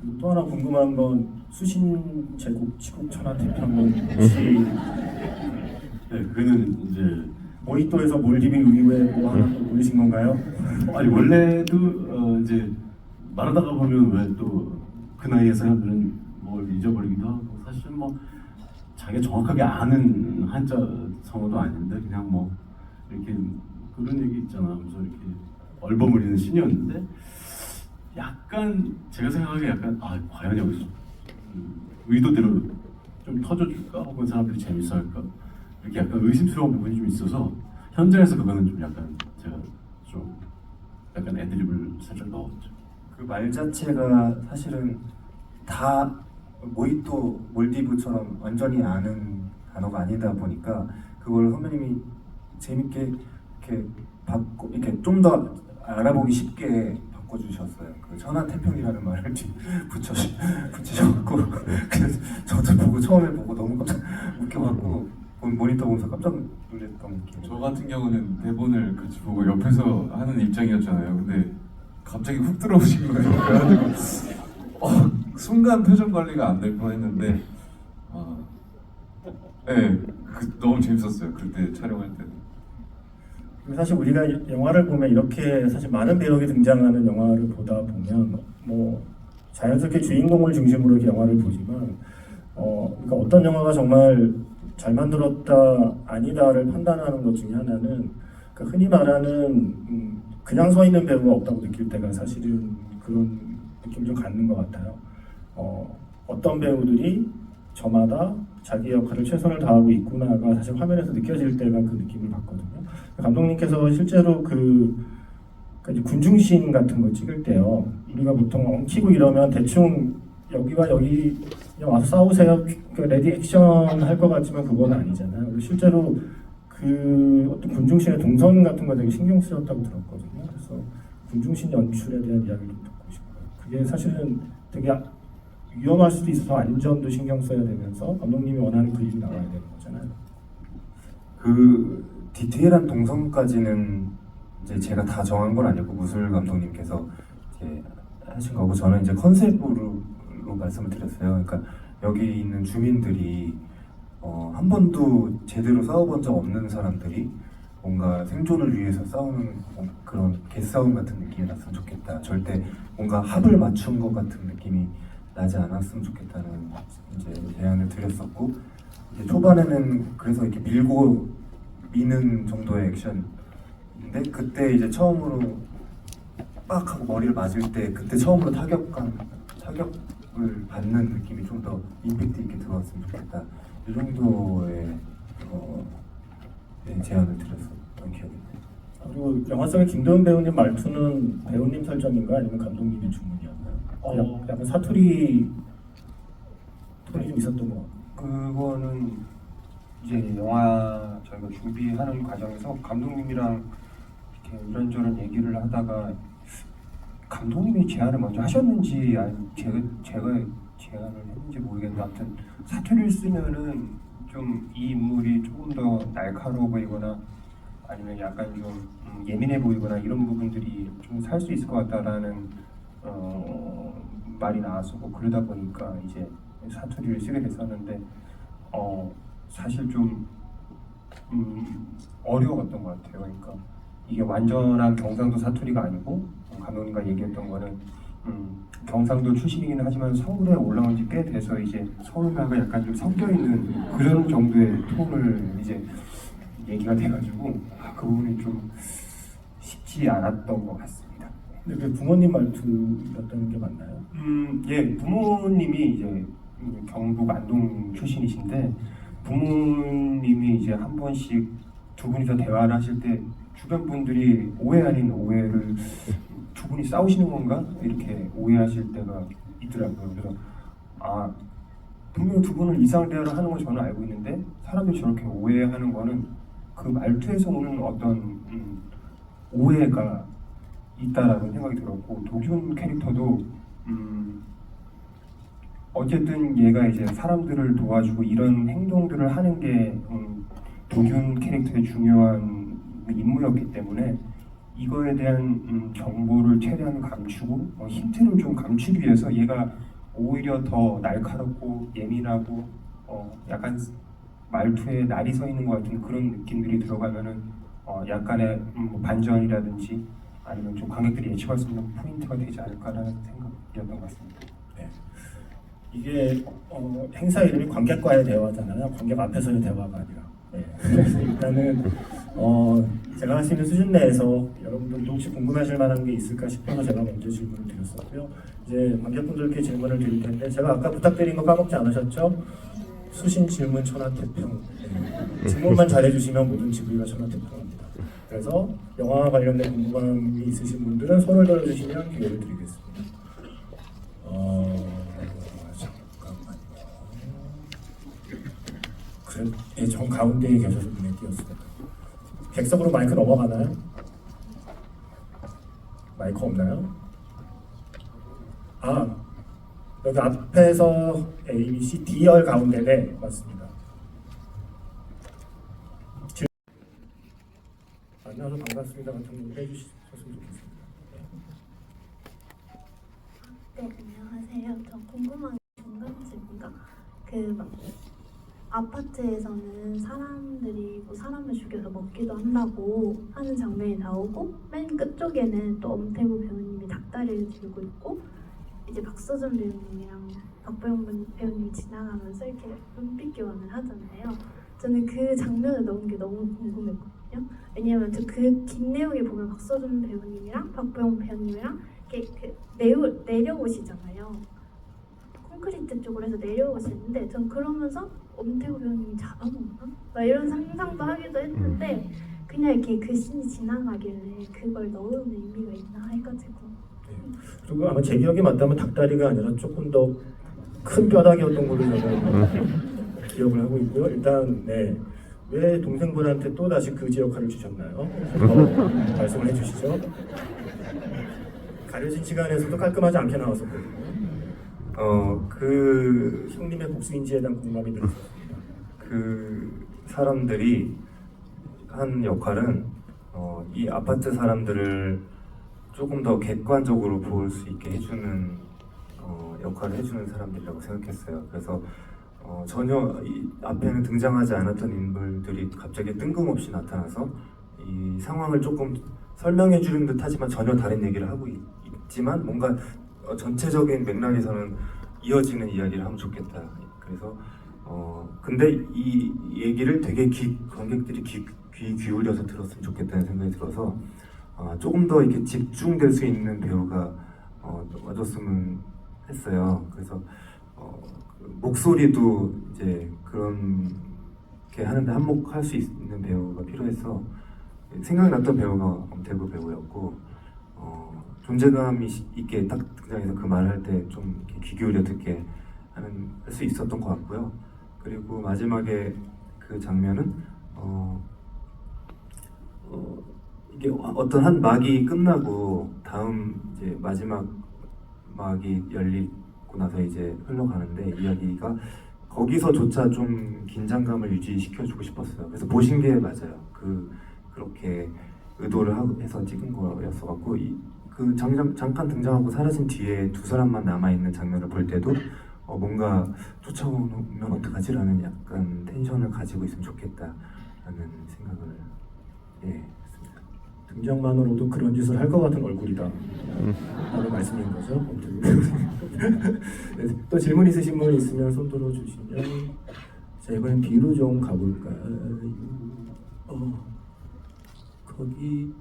그리고 또 하나 궁금한 건 수신 제국 치국 천하 태평양 혹시 네, 그는 이제 모히또에서 몰디브 이후에 뭐 하나 또 올리신 건가요? 아니 원래도 이제 말하다가 보면 왜 또 그 나이에 사람들은 뭘 잊어버리기도 하고 사실 뭐 자기가 정확하게 아는 한자 성어도 아닌데 그냥 뭐 이렇게 그런 얘기 있잖아. 그래서 이렇게 얼버무리는 신이었는데 약간 제가 생각하기에 약간 과연 여기서 의도대로 좀 터져줄까 혹은 사람들이 재밌어할까 이렇게 약간 의심스러운 부분이 좀 있어서 현장에서 그거는 좀 약간 제가 좀 약간 애드립을 살짝 넣었죠. 그 말 자체가 사실은 다 모히또 몰디브처럼 완전히 아는 단어가 아니다 보니까 그걸 선배님이 재밌게 이렇게 바꿔 이렇게 좀 더 알아보기 쉽게 바꿔주셨어요. 그 천하태평이라는 말을 붙이셔갖고 그래서 저도 보고 처음에 보고 너무 깜짝 웃겨갖고 모니터 보면서 깜짝 놀랐던 기억이. 저 같은 경우는 대본을 같이 보고 옆에서 하는 입장이었잖아요. 근데 갑자기 훅 들어오신 거예요. 그래가지고 순간 표정 관리가 안 될 뻔했는데 네, 너무 재밌었어요. 그때 촬영할 때는. 사실 우리가 영화를 보면 이렇게 사실 많은 배우가 등장하는 영화를 보다 보면 뭐 자연스럽게 주인공을 중심으로 이렇게 영화를 보지만 그러니까 어떤 영화가 정말 잘 만들었다 아니다를 판단하는 것 중에 하나는 그러니까 흔히 말하는 그냥 서 있는 배우가 없다고 느낄 때가 사실은 그런 느낌 좀 갖는 것 같아요. 어떤 배우들이 저마다 자기 역할을 최선을 다하고 있구나가 사실 화면에서 느껴질 때가 그 느낌을 받거든요. 감독님께서 실제로 그러니까 이제 군중씬 같은 거 찍을 때요. 우리가 보통 엉키고 이러면 대충 여기와 여기 그냥 와서 싸우세요. 그 레디 액션 할 것 같지만 그건 아니잖아요. 그리고 실제로 그 어떤 군중씬의 동선 같은 거 되게 신경 쓰였다고 들었거든요. 그래서 군중씬 연출에 대한 이야기를 좀 듣고 싶어요. 그게 사실은 되게 위험할 수도 있어서 안전도 신경 써야 되면서 감독님이 원하는 그림이 나와야 되는 거잖아요. 그 디테일한 동선까지는 이제 제가 다 정한 건 아니고 무술 감독님께서 이제 하신 거고 저는 이제 컨셉으로 말씀을 드렸어요. 그러니까 여기 있는 주민들이 한 번도 제대로 싸워본 적 없는 사람들이 뭔가 생존을 위해서 싸우는 그런 개싸움 같은 느낌이 났으면 좋겠다. 절대 뭔가 합을 맞춘 것 같은 느낌이 나지 않았으면 좋겠다는 이제 제안을 드렸었고 이제 초반에는 그래서 이렇게 밀고 미는 정도의 액션인데 그때 이제 처음으로 빡 하고 머리를 맞을 때 그때 처음으로 타격을 받는 느낌이 좀 더 임팩트 있게 들어왔으면 좋겠다. 이 정도의 제안을 드렸었던 기억이 나요. 그리고 영화 속의 김도현 배우님 말투는 배우님 설정인가 아니면 감독님의 주문이었나요? 약간 사투리 톤이 좀 있었던 것 같아요. 그거는 이제 영화 저희가 준비하는 과정에서 감독님이랑 이렇게 이런저런 얘기를 하다가 감독님이 제안을 먼저 하셨는지 아니면 제가 제안을 했는지 모르겠는데 아무튼 사투리를 쓰면은 좀 이 인물이 조금 더 날카로워 보이거나 아니면 약간 좀 예민해 보이거나 이런 부분들이 좀 살 수 있을 것 같다라는 말이 나왔었고 그러다 보니까 이제 사투리를 쓰게 됐었는데 사실 좀 어려웠던 것 같아요. 그러니까 이게 완전한 경상도 사투리가 아니고 감독님과 얘기했던 거는 경상도 출신이긴 하지만 서울에 올라온 지 꽤 돼서 이제 서울말과 약간 좀 섞여 있는 그런 정도의 톤을 이제 얘기가 돼가지고 그 부분이 좀 쉽지 않았던 것 같습니다. 근데 그 부모님 말투였다는 게 맞나요? 예, 부모님이 이제 경북 안동 출신이신데 부모님이 이제 한 번씩 두 분이서 대화를 하실 때 주변 분들이 오해 아닌 오해를 두 분이 싸우시는 건가 이렇게 오해하실 때가 있더라고요. 그래서 분명 두 분은 이상 대화를 하는 건 저는 알고 있는데 사람들이 저렇게 오해하는 거는 그 말투에서 오는 어떤 오해가 있다라는 생각이 들었고 도균 캐릭터도 어쨌든 얘가 이제 사람들을 도와주고 이런 행동들을 하는 게 도균 캐릭터의 중요한 임무였기 때문에 이거에 대한 정보를 최대한 감추고 힌트를 좀 감추기 위해서 얘가 오히려 더 날카롭고 예민하고 약간 말투에 날이 서 있는 것 같은 그런 느낌들이 들어가면은 약간의 반전이라든지 아니면 좀 관객들이 예측할 수 있는 포인트가 되지 않을까라는 생각이었던 것 같습니다. 네. 이게 행사 이름이 관객과의 대화잖아요. 관객 앞에서의 대화가 아니라. 네. 그래서 일단은 제가 할 수 있는 수준 내에서 여러분들도 혹시 궁금하실 만한 게 있을까 싶어서 제가 먼저 질문을 드렸었고요. 이제 관객분들께 질문을 드릴 텐데 제가 아까 부탁드린 거 까먹지 않으셨죠? 수신 질문 천하태평. 네. 질문만 잘해주시면 모든 지구가 천하태평입니다. 그래서 영화와 관련된 궁금함이 있으신 분들은 손을 들어주시면 기회를 드리겠습니다. 잠깐만요. 그래, 예, 정 가운데에 계셔서 눈에 띄었습니다. 객석으로 마이크 넘어가나요? 마이크 없나요? 여기 앞에서 A, B, C, D열 가운데 네 맞습니다. 만나서 반갑습니다 같은 거 해주셨으면 좋겠습니다. 네, 안녕하세요. 저 궁금한 게 중간쯤인가? 막 아파트에서는 사람들이 뭐 사람을 죽여서 먹기도 한다고 하는 장면이 나오고 맨 끝쪽에는 또 엄태구 배우님이 닭다리를 들고 있고 이제 박서준 배우님이랑 박보영 배우님이 지나가면서 이렇게 눈빛 교환을 하잖아요. 저는 그 장면을 넣은 게 너무 궁금했거든요. 왜냐하면 저 그 긴 내용에 보면 박서준 배우님이랑 박보영 배우님이랑 이렇게 내려오시잖아요. 콘크리트 쪽으로 해서 내려오시는데 전 그러면서 엄태구 배우님이 잡아먹나? 막 이런 상상도 하기도 했는데 그냥 이렇게 그 씬이 지나가길래 그걸 넣은 의미가 있나 해가지고. 그리고 아마 제 기억이 맞다면 닭다리가 아니라 조금 더 큰 뼈다귀였던 걸로 저는 기억을 하고 있고요. 일단 왜 동생분한테 또 다시 그지 역할을 주셨나요? 말씀을 해주시죠. 가려진 시간에서도 깔끔하지 않게 나왔었거든요. 그 형님의 복수인지에 대한 궁금함이 들었습니다. 그 사람들이 한 역할은 이 아파트 사람들을 조금 더 객관적으로 볼 수 있게 해주는 역할을 해주는 사람들이라고 생각했어요. 그래서 전혀 이 앞에는 등장하지 않았던 인물들이 갑자기 뜬금없이 나타나서 이 상황을 조금 설명해 주는 듯하지만 전혀 다른 얘기를 하고 있지만 뭔가 전체적인 맥락에서는 이어지는 이야기를 하면 좋겠다. 그래서 근데 이 얘기를 되게 관객들이 귀 기울여서 들었으면 좋겠다는 생각이 들어서 조금 더 이렇게 집중될 수 있는 배우가 와줬으면 했어요. 그래서 목소리도 이제 그렇게 하는데 한몫할 수 있는 배우가 필요해서 생각났던 배우가 엄태구 배우였고 존재감 있게 딱 등장해서 그 말할 때 좀 귀 기울여 듣게 할 수 있었던 것 같고요. 그리고 마지막에 그 장면은 이게 어떤 한 막이 끝나고 다음 이제 마지막 막이 열리고 나서 이제 흘러가는데 이야기가 거기서조차 좀 긴장감을 유지시켜주고 싶었어요. 그래서 보신 게 맞아요. 그렇게 의도를 해서 찍은 거였어갖고 그 잠깐 등장하고 사라진 뒤에 두 사람만 남아있는 장면을 볼 때도 뭔가 쫓아오면 어떡하지라는 약간 텐션을 가지고 있으면 좋겠다라는 생각을 했습니다. 등장만으로도 그런 짓을 할 것 같은 얼굴이다 라는 말씀인 거죠. 네, 또 질문 있으신 분 있으면 손 들어주시면 자 이번엔 B로 좀 가볼까요? 거기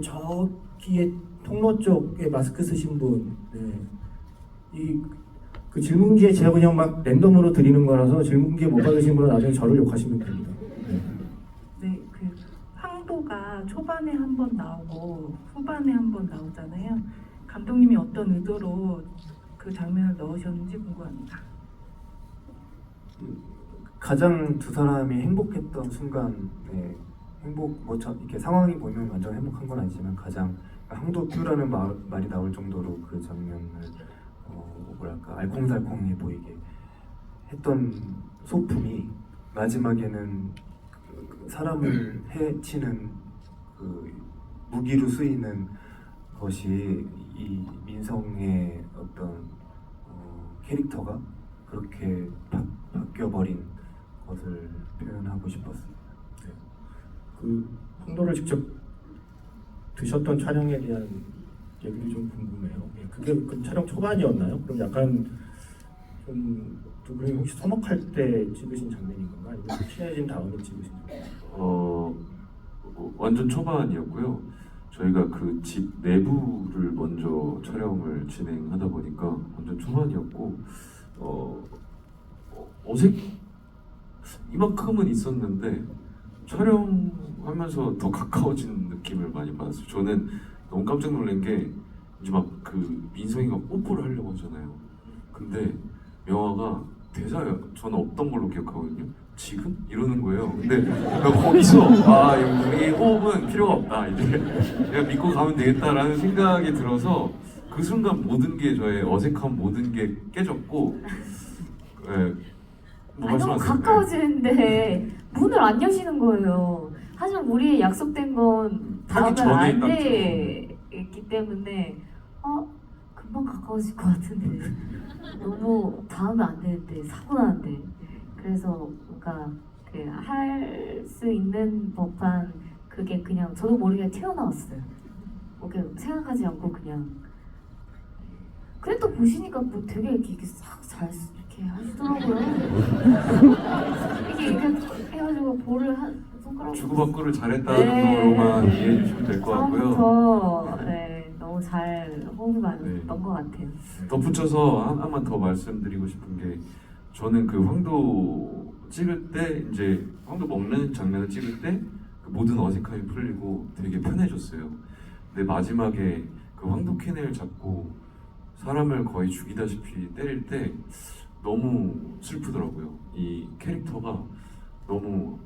저기에 통로 쪽에 마스크 쓰신 분 그 질문기에 제가 그냥 막 랜덤으로 드리는 거라서 질문기에 못 받으신 분은 나중에 저를 욕하시면 됩니다. 네, 그 황도가 초반에 한 번 나오고 후반에 한 번 나오잖아요. 감독님이 어떤 의도로 그 장면을 넣으셨는지 궁금합니다. 가장 두 사람이 행복했던 순간, 이렇게 상황이 보면 완전 행복한 건 아니지만 가장 황도큐라는 말이 나올 정도로 그 장면을 알콩달콩해 보이게 했던 소품이 마지막에는 사람을 해치는 그 무기로 쓰이는 것이 이 민성의 어떤 캐릭터가 그렇게 바뀌어버린 것을 표현하고 싶었습니다. 그 황도를 직접 드셨던 촬영에 대한 얘기를 좀 궁금해요. 그게 그 촬영 초반이었나요? 그럼 약간 좀 두 분이 혹시 서먹할 때 찍으신 장면인 건가? 아니면 친해진 다음에 찍으신 장면? 완전 초반이었고요. 저희가 그 집 내부를 먼저 촬영을 진행하다 보니까 완전 초반이었고 이만큼은 있었는데 촬영하면서 더 가까워진 느낌을 많이 받았어요. 저는 너무 깜짝 놀란 게 이제 막 그 민성이가 뽀뽀를 하려고 하잖아요. 근데 명화가 대사가 저는 없던 걸로 기억하거든요. 지금? 이러는 거예요. 근데 거기서 우리 호흡은 필요가 없다. 이제 그냥 믿고 가면 되겠다라는 생각이 들어서 그 순간 모든 게 저의 어색한 모든 게 깨졌고 너무 가까워지는데 문을 안 여시는 거예요. 하지만 우리 약속된 건 다음에 안 되기 때문에 금방 가까워질 것 같은데 너무 닿으면 안 되는데 사고 나는데 그래서 뭔가 그 할 수 있는 법한 그게 그냥 저도 모르게 튀어나왔어요. 이렇게 생각하지 않고 그냥 근데 또 보시니까 뭐 되게 이렇게 싹 잘 이렇게 하시더라고요. 이렇게 해가지고 볼을 한 손가락 주고받고를 잘했다는 네. 거로만 이해해 주시면 될 것 같고요. 처음부터 네, 너무 잘 호흡이 맞았던 네. 것 같아요. 덧붙여서 하나만 더 말씀드리고 싶은 게 저는 그 황도 찍을 때 이제 황도 먹는 장면을 찍을 때 그 모든 어색함이 풀리고 되게 편해졌어요. 근데 마지막에 그 황도 캔을 잡고 사람을 거의 죽이다시피 때릴 때 너무 슬프더라고요. 이 캐릭터가 너무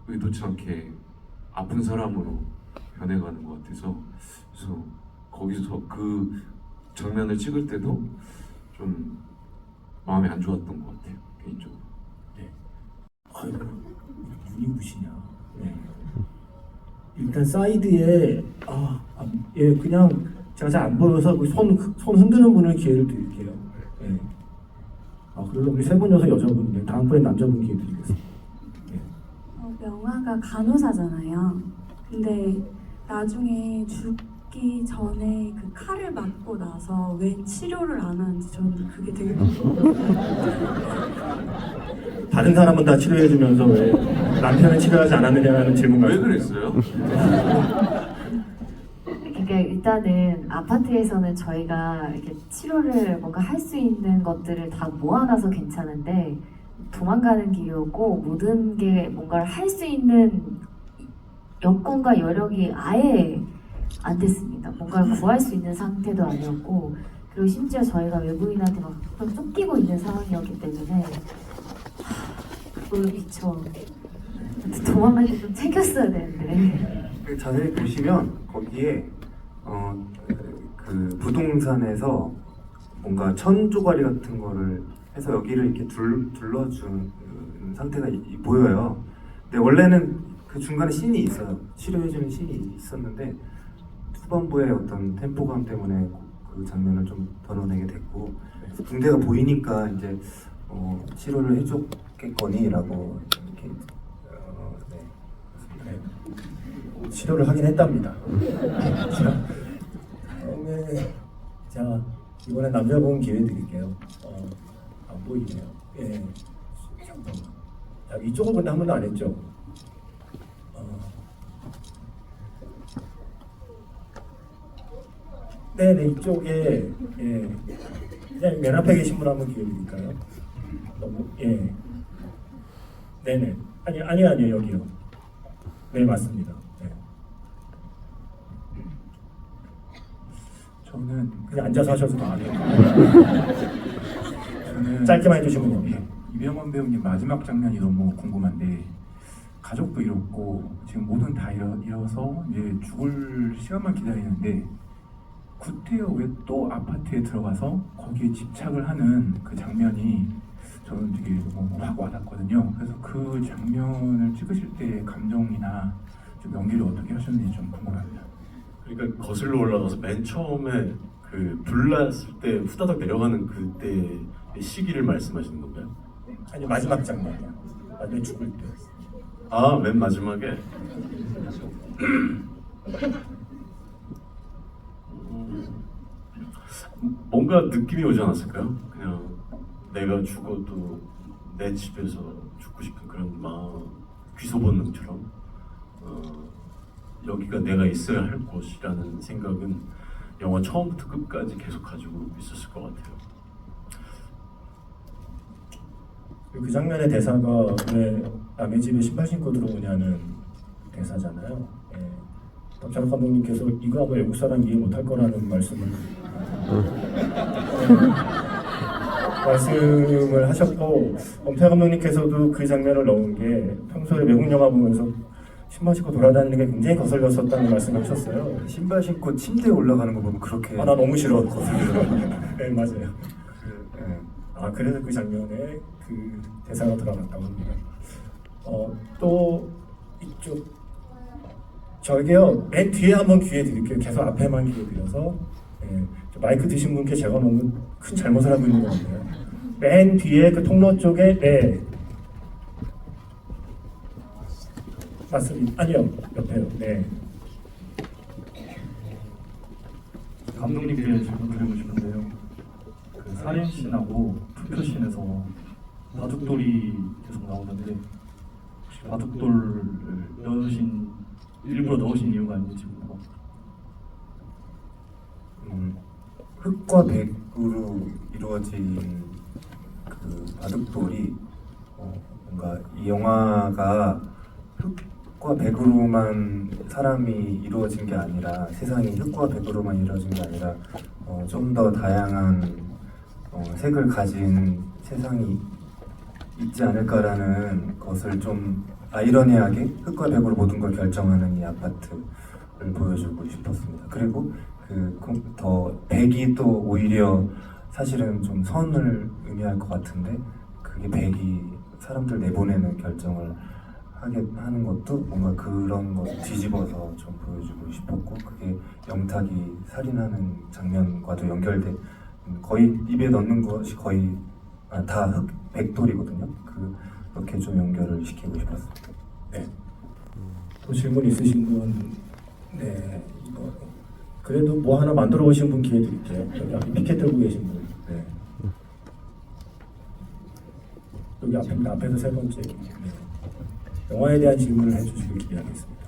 의도치 않게 아픈 사람으로 변해가는 것 같아서 그래서 거기서 그 장면을 찍을 때도 좀 마음이 안 좋았던 것 같아요, 개인적으로. 아유, 눈이 부시냐. 네. 일단 사이드에 예 그냥 제가 잘 안 보여서 손 흔드는 분을 기회를 드릴게요. 예. 그리고 우리 세 분 여자분, 네, 다음번에 남자분 기회 드리겠습니다. 명화가 간호사잖아요. 근데 나중에 죽기 전에 그 칼을 맞고 나서 왜 치료를 안 하는지 저는 그게 되게 다른 사람은 다 치료해주면서 왜 남편은 치료하지 않았느냐는 질문 왜 같아요. 그랬어요? 그러니까 일단은 아파트에서는 저희가 이렇게 치료를 뭔가 할 수 있는 것들을 다 모아놔서 괜찮은데 도망가는 길이었고 모든 게 뭔가를 할 수 있는 여건과 여력이 아예 안 됐습니다. 뭔가를 구할 수 있는 상태도 아니었고 그리고 심지어 저희가 외부인한테 막 좀 쫓기고 있는 상황이었기 때문에 그걸 미쳐 도망갈 때 좀 챙겼어야 되는데 자세히 보시면 거기에 그 부동산에서 뭔가 천 조가리 같은 거를 해서 여기를 이렇게 둘러준 상태가 보여요. 근데 원래는 그 중간에 씬이 있어요. 치료해주는 씬이 있었는데 후반부에 어떤 템포감 때문에 그 장면을 좀 덜어내게 됐고 그래서 붕대가 보이니까 이제 치료를 해줬겠거니라고 이렇게 네. 치료를 하긴 했답니다. 자 이번에 남자분 기회 드릴게요. 안 보이네요. 예, 잠깐만. 자, 이쪽은 근데 한 번도 안 했죠. 네네 이쪽에 예 그냥 맨 앞에 계신 분 한번 기회 드릴까요? 너무 예 네네 아니요 여기요. 네 맞습니다. 네. 저는 그냥 앉아서 하셔도 다 돼요. 저는 짧게만 해주시면 돼요. 이병헌 배우님 마지막 장면이 너무 궁금한데 가족도 잃었고 지금 모든 다 잃어서 이제 죽을 시간만 기다리는데 구태여 왜 또 아파트에 들어가서 거기에 집착을 하는 그 장면이 저는 되게 너무 확 와닿거든요. 그래서 그 장면을 찍으실 때의 감정이나 좀 연기를 어떻게 하셨는지 좀 궁금합니다. 그러니까 거슬러 올라가서 맨 처음에 그 불났을 때 후다닥 내려가는 그때의 시기를 말씀하시는 건가요? 아니 마지막 장면이요. 완전 죽을 때. 맨 마지막에 뭔가 느낌이 오지 않았을까요? 그냥 내가 죽어도 내 집에서 죽고 싶은 그런 마음, 귀소 본능처럼 여기가 내가 있어야 할 곳이라는 생각은 영화 처음부터 끝까지 계속 가지고 있었을 것 같아요. 그 장면의 대사가 왜 남의 집에 신발 신고 들어오냐는 대사잖아요. 예. 박찬욱 감독님께서 이거 아마 외국 사람 이해 못할 거라는 말씀을 하셨고 엄태 감독님께서도 그 장면을 넣은 게 평소에 외국 영화 보면서 신발 신고 돌아다니는 게 굉장히 거슬렸었다는 말씀을 하셨어요. 신발 신고 침대에 올라가는 거 보면 그렇게 나 너무 싫어. 네 맞아요. 그래서 그 장면에 그 대사가 들어갔다고 합니다. 또 이쪽 저기요 맨 뒤에 한번 기회 드릴게요. 계속 앞에만 기회 드려서 예, 마이크 드신 분께 제가 너무 큰 잘못을 하고 있는 것 같아요. 맨 뒤에 그 통로 쪽에 네. 맞습니다. 아니요, 옆에요. 네. 감독님께 질문 드리고 싶은데요. 그 살인씬하고 투표씬에서 바둑돌이 계속 나오는데 혹시 바둑돌을 일부러 넣으신 이유가 있는지 궁금합니다. 흙과 백으로 이루어진 그 바둑돌이 뭔가 이 영화가 흙과 백으로만 사람이 이루어진 게 아니라 세상이 흙과 백으로만 이루어진 게 아니라 좀 더 다양한 색을 가진 세상이 있지 않을까라는 것을 좀 아이러니하게 흙과 백으로 모든 걸 결정하는 이 아파트를 보여주고 싶었습니다. 그리고 더 백이 또 오히려 사실은 좀 선을 의미할 것 같은데 그게 백이 사람들 내보내는 결정을 하게 하는 것도 뭔가 그런 거 뒤집어서 좀 보여주고 싶었고 그게 영탁이 살인하는 장면과도 연결돼 거의 입에 넣는 것이 거의 다 백돌이거든요. 그렇게 좀 연결을 시키고 싶었습니다. 네. 또 질문 있으신 분, 네 이거 그래도 뭐 하나 만들어 오신 분 기회 드릴게요. 여기 앞에 피켓 들고 계신 분, 네. 여기 앞에서 세 번째. 네. 영화에 대한 질문을 해주시길 기대하겠습니다.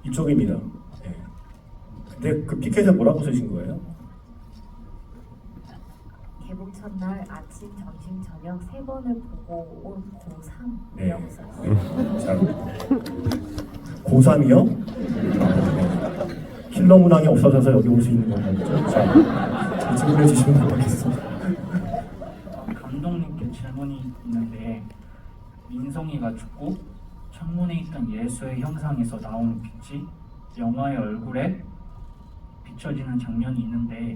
이쪽입니다. 네. 근데 그 피켓에 뭐라고 쓰신 거예요? 개봉 첫날 아침, 점심, 저녁 3번을 보고 온 고3이라고 네. 썼어요. 자, 고3이요? 킬러 문항이 없어져서 여기 올 수 있는 건가요? 자, 질문해 주시면 감사하겠습니다. 감독님께 질문이 있는데 민성이가 죽고 창문에 있던 예수의 형상에서 나오는 빛이 영화의 얼굴에 비춰지는 장면이 있는데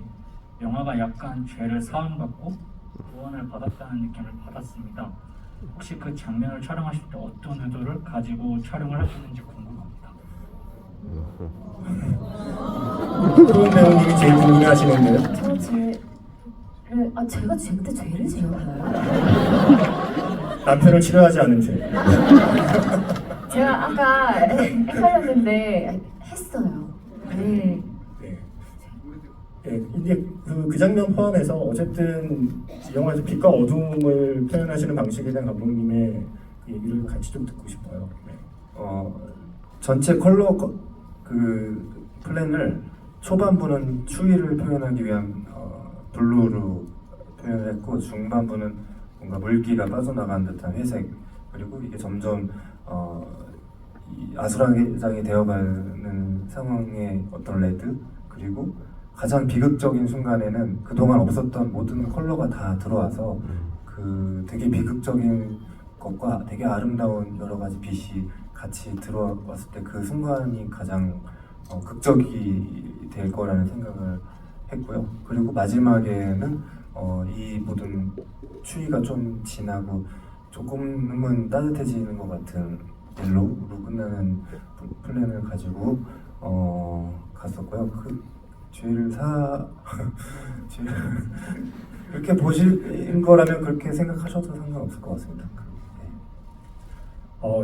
영화가 약간 죄를 사함받고 구원을 받았다는 느낌을 받았습니다. 혹시 그 장면을 촬영하실 때 어떤 의도를 가지고 촬영을 하셨는지 궁금합니다. 토은 배우님이 제일 궁금해하시는데요. 제가 그때 죄를 지었나요? 남편을 치료하지 않은 죄. 제가 아까 헷갈렸는데 했어요. 네. 네, 이제 그 장면 포함해서 어쨌든 이 영화에서 빛과 어둠을 표현하시는 방식에 대한 감독님의 얘기를 같이 좀 듣고 싶어요. 네. 전체 컬러 그 플랜을 초반부는 추위를 표현하기 위한 블루로 표현을 했고 중반부는 뭔가 물기가 빠져나간 듯한 회색 그리고 이게 점점 이 아수라장이 되어가는 상황의 어떤 레드 그리고 가장 비극적인 순간에는 그동안 없었던 모든 컬러가 다 들어와서 그 되게 비극적인 것과 되게 아름다운 여러 가지 빛이 같이 들어왔을 때 그 순간이 가장 극적이 될 거라는 생각을 했고요. 그리고 마지막에는 이 모든 추위가 좀 지나고 조금은 따뜻해지는 것 같은 옐로우로 끝나는 플랜을 가지고 갔었고요. 그 죄를 그렇게 보실 거라면 그렇게 생각하셔도 상관없을 것 같습니다.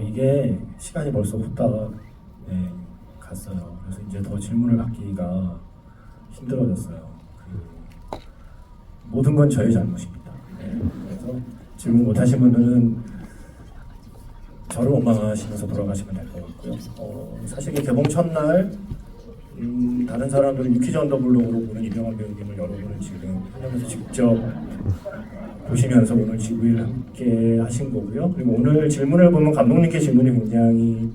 이게 시간이 벌써 후딱 갔어요. 그래서 이제 더 질문을 받기가 힘들어졌어요. 모든 건 저의 잘못입니다. 그래서 질문 못하신 분들은 저를 원망하시면서 돌아가시면 될 것 같고요. 사실 개봉 첫날 다른 사람들은 유키즈 언더블록으로 보는 이병헌 배우님을 여러분은 지금 현장에서 직접 보시면서 오늘 GV를 함께 하신 거고요. 그리고 오늘 질문을 보면 감독님께 질문이 굉장히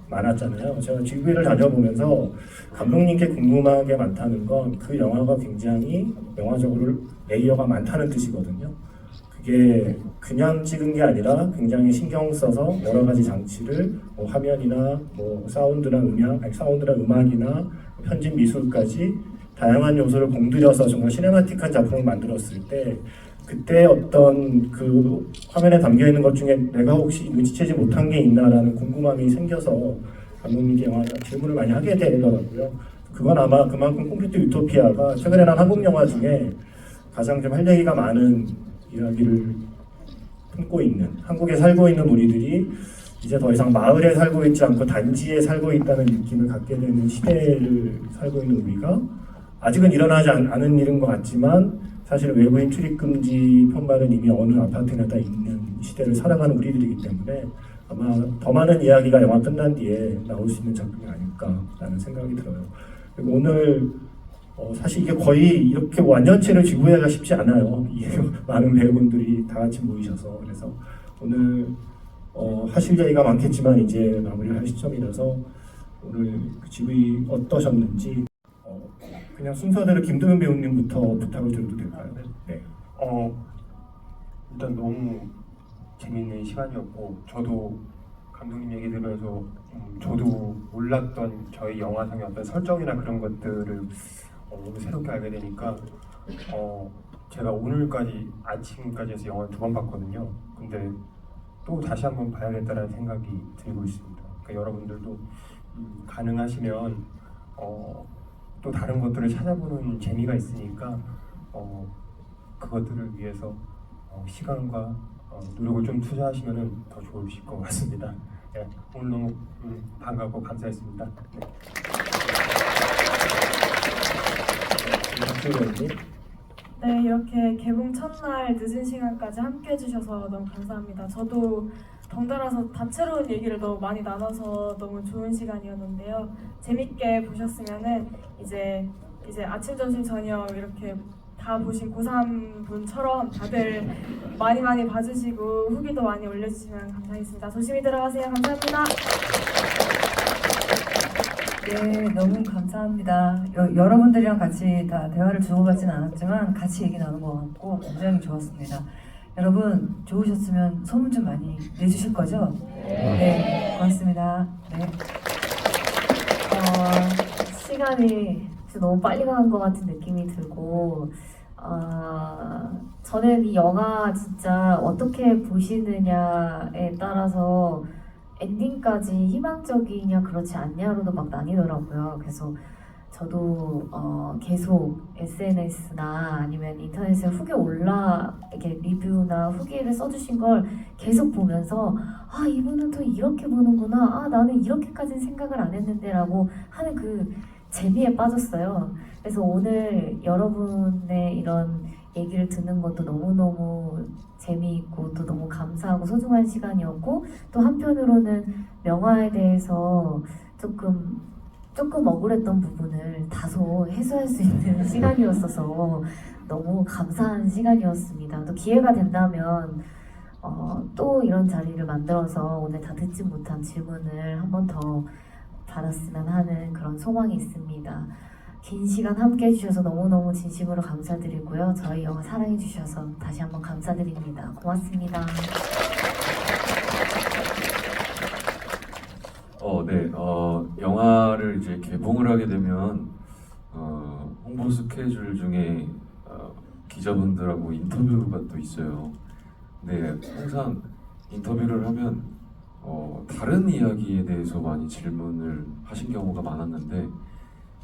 많았잖아요. 제가 GV를 다녀보면서 감독님께 궁금한 게 많다는 건 그 영화가 굉장히 영화적으로 레이어가 많다는 뜻이거든요. 그게 그냥 찍은 게 아니라 굉장히 신경 써서 여러 가지 장치를 화면이나 사운드나 음악이나 편집 미술까지 다양한 요소를 공들여서 정말 시네마틱한 작품을 만들었을 때 그때 어떤 그 화면에 담겨 있는 것 중에 내가 혹시 눈치채지 못한 게 있나라는 궁금함이 생겨서 감독님께 영화 질문을 많이 하게 되더라고요. 그건 아마 그만큼 콘크리트 유토피아가 최근에 난 한국 영화 중에 가장 좀 할 얘기가 많은 이야기를 품고 있는, 한국에 살고 있는 우리들이 이제 더 이상 마을에 살고 있지 않고 단지에 살고 있다는 느낌을 갖게 되는 시대를 살고 있는 우리가 아직은 일어나지 않은 일인 것 같지만 사실 외부인 출입금지 편말은 이미 어느 아파트나 다 있는 시대를 살아가는 우리들이기 때문에 아마 더 많은 이야기가 영화 끝난 뒤에 나올 수 있는 작품이 아닐까라는 생각이 들어요. 그리고 오늘 사실 이게 거의 이렇게 완전체를 지구하기가 쉽지 않아요. 많은 배우분들이 다 같이 모이셔서. 그래서 오늘 하실 얘기가 많겠지만 이제 마무리할 시점이라서 오늘 지구이 어떠셨는지 그냥 순서대로 김도현 배우님부터 부탁을 드려도 될까요? 네. 일단 너무 재밌는 시간이었고 저도 감독님 얘기 들으면서 저도 몰랐던 저희 영화상의 어떤 설정이나 그런 것들을 오늘 새롭게 알게 되니까 제가 오늘까지 아침까지 해서 영화를 2번 봤거든요. 근데 또 다시 한번 봐야겠다는 생각이 들고 있습니다. 그러니까 여러분들도 가능하시면 또 다른 것들을 찾아보는 재미가 있으니까 그것들을 위해서 시간과 노력을 좀 투자하시면 더 좋으실 것 같습니다. 네, 오늘 너무 반갑고 감사했습니다. 네. 네, 이렇게 개봉 첫날 늦은 시간까지 함께 해주셔서 너무 감사합니다. 저도 덩달아서 다채로운 얘기를 너무 많이 나눠서 너무 좋은 시간이었는데요. 재밌게 보셨으면은 이제 아침, 점심, 저녁 이렇게 다 보신 고3 분처럼 다들 많이 봐주시고 후기도 많이 올려주시면 감사하겠습니다. 조심히 들어가세요. 감사합니다. 네, 너무 감사합니다. 여러분들이랑 같이 다 대화를 주고받지는 않았지만 같이 얘기 나눈 것 같고 굉장히 좋았습니다. 여러분 좋으셨으면 소문 좀 많이 내주실 거죠? 네, 고맙습니다. 네. 시간이 진짜 너무 빨리 간 것 같은 느낌이 들고 저는 이 영화 진짜 어떻게 보시느냐에 따라서 엔딩까지 희망적이냐 그렇지 않냐로도 막 나뉘더라고요. 그래서 저도 계속 SNS나 아니면 인터넷에 후기 이렇게 리뷰나 후기를 써주신 걸 계속 보면서 이분은 또 이렇게 보는구나, 나는 이렇게까지는 생각을 안 했는데 라고 하는 그 재미에 빠졌어요. 그래서 오늘 여러분의 이런 얘기를 듣는 것도 너무너무 재미있고 또 너무 감사하고 소중한 시간이었고, 또 한편으로는 명화에 대해서 조금 억울했던 부분을 다소 해소할 수 있는 시간이었어서 너무 감사한 시간이었습니다. 또 기회가 된다면 또 이런 자리를 만들어서 오늘 다 듣지 못한 질문을 한 번 더 받았으면 하는 그런 소망이 있습니다. 긴 시간 함께 해주셔서 너무너무 진심으로 감사드리고요. 저희 영화 사랑해주셔서 다시 한번 감사드립니다. 고맙습니다. 네. 영화를 이제 개봉을 하게 되면 홍보 스케줄 중에 기자분들하고 인터뷰가 또 있어요. 근데 항상 인터뷰를 하면 다른 이야기에 대해서 많이 질문을 하신 경우가 많았는데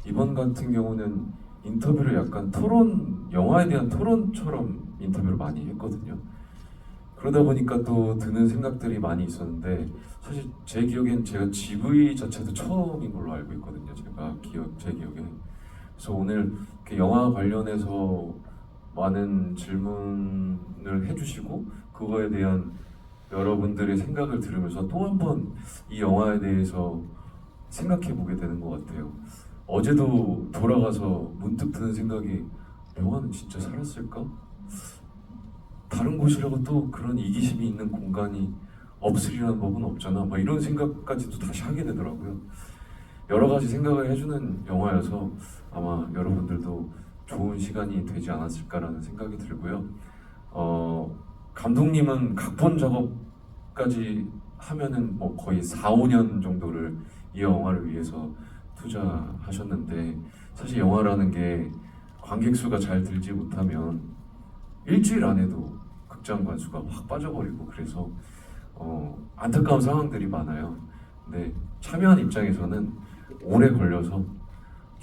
이번 같은 경우는 인터뷰를 약간 영화에 대한 토론처럼 인터뷰를 많이 했거든요. 그러다 보니까 또 드는 생각들이 많이 있었는데 사실 제 기억엔 제가 GV 자체도 처음인 걸로 알고 있거든요. 제 기억에. 그래서 오늘 이렇게 영화 관련해서 많은 질문을 해주시고 그거에 대한 여러분들의 생각을 들으면서 또 한 번 이 영화에 대해서 생각해 보게 되는 것 같아요. 어제도 돌아가서 문득 드는 생각이 영화는 진짜 살았을까? 다른 곳이라고 또 그런 이기심이 있는 공간이 없으리라는 법은 없잖아. 막 이런 생각까지도 다시 하게 되더라고요. 여러 가지 생각을 해주는 영화여서 아마 여러분들도 좋은 시간이 되지 않았을까라는 생각이 들고요. 감독님은 각본 작업까지 하면은 뭐 거의 4-5년 정도를 이 영화를 위해서 투자하셨는데 사실 영화라는 게 관객 수가 잘 들지 못하면 일주일 안에도 극장 관수가 확 빠져버리고 그래서 안타까운 상황들이 많아요. 근데 참여한 입장에서는 오래 걸려서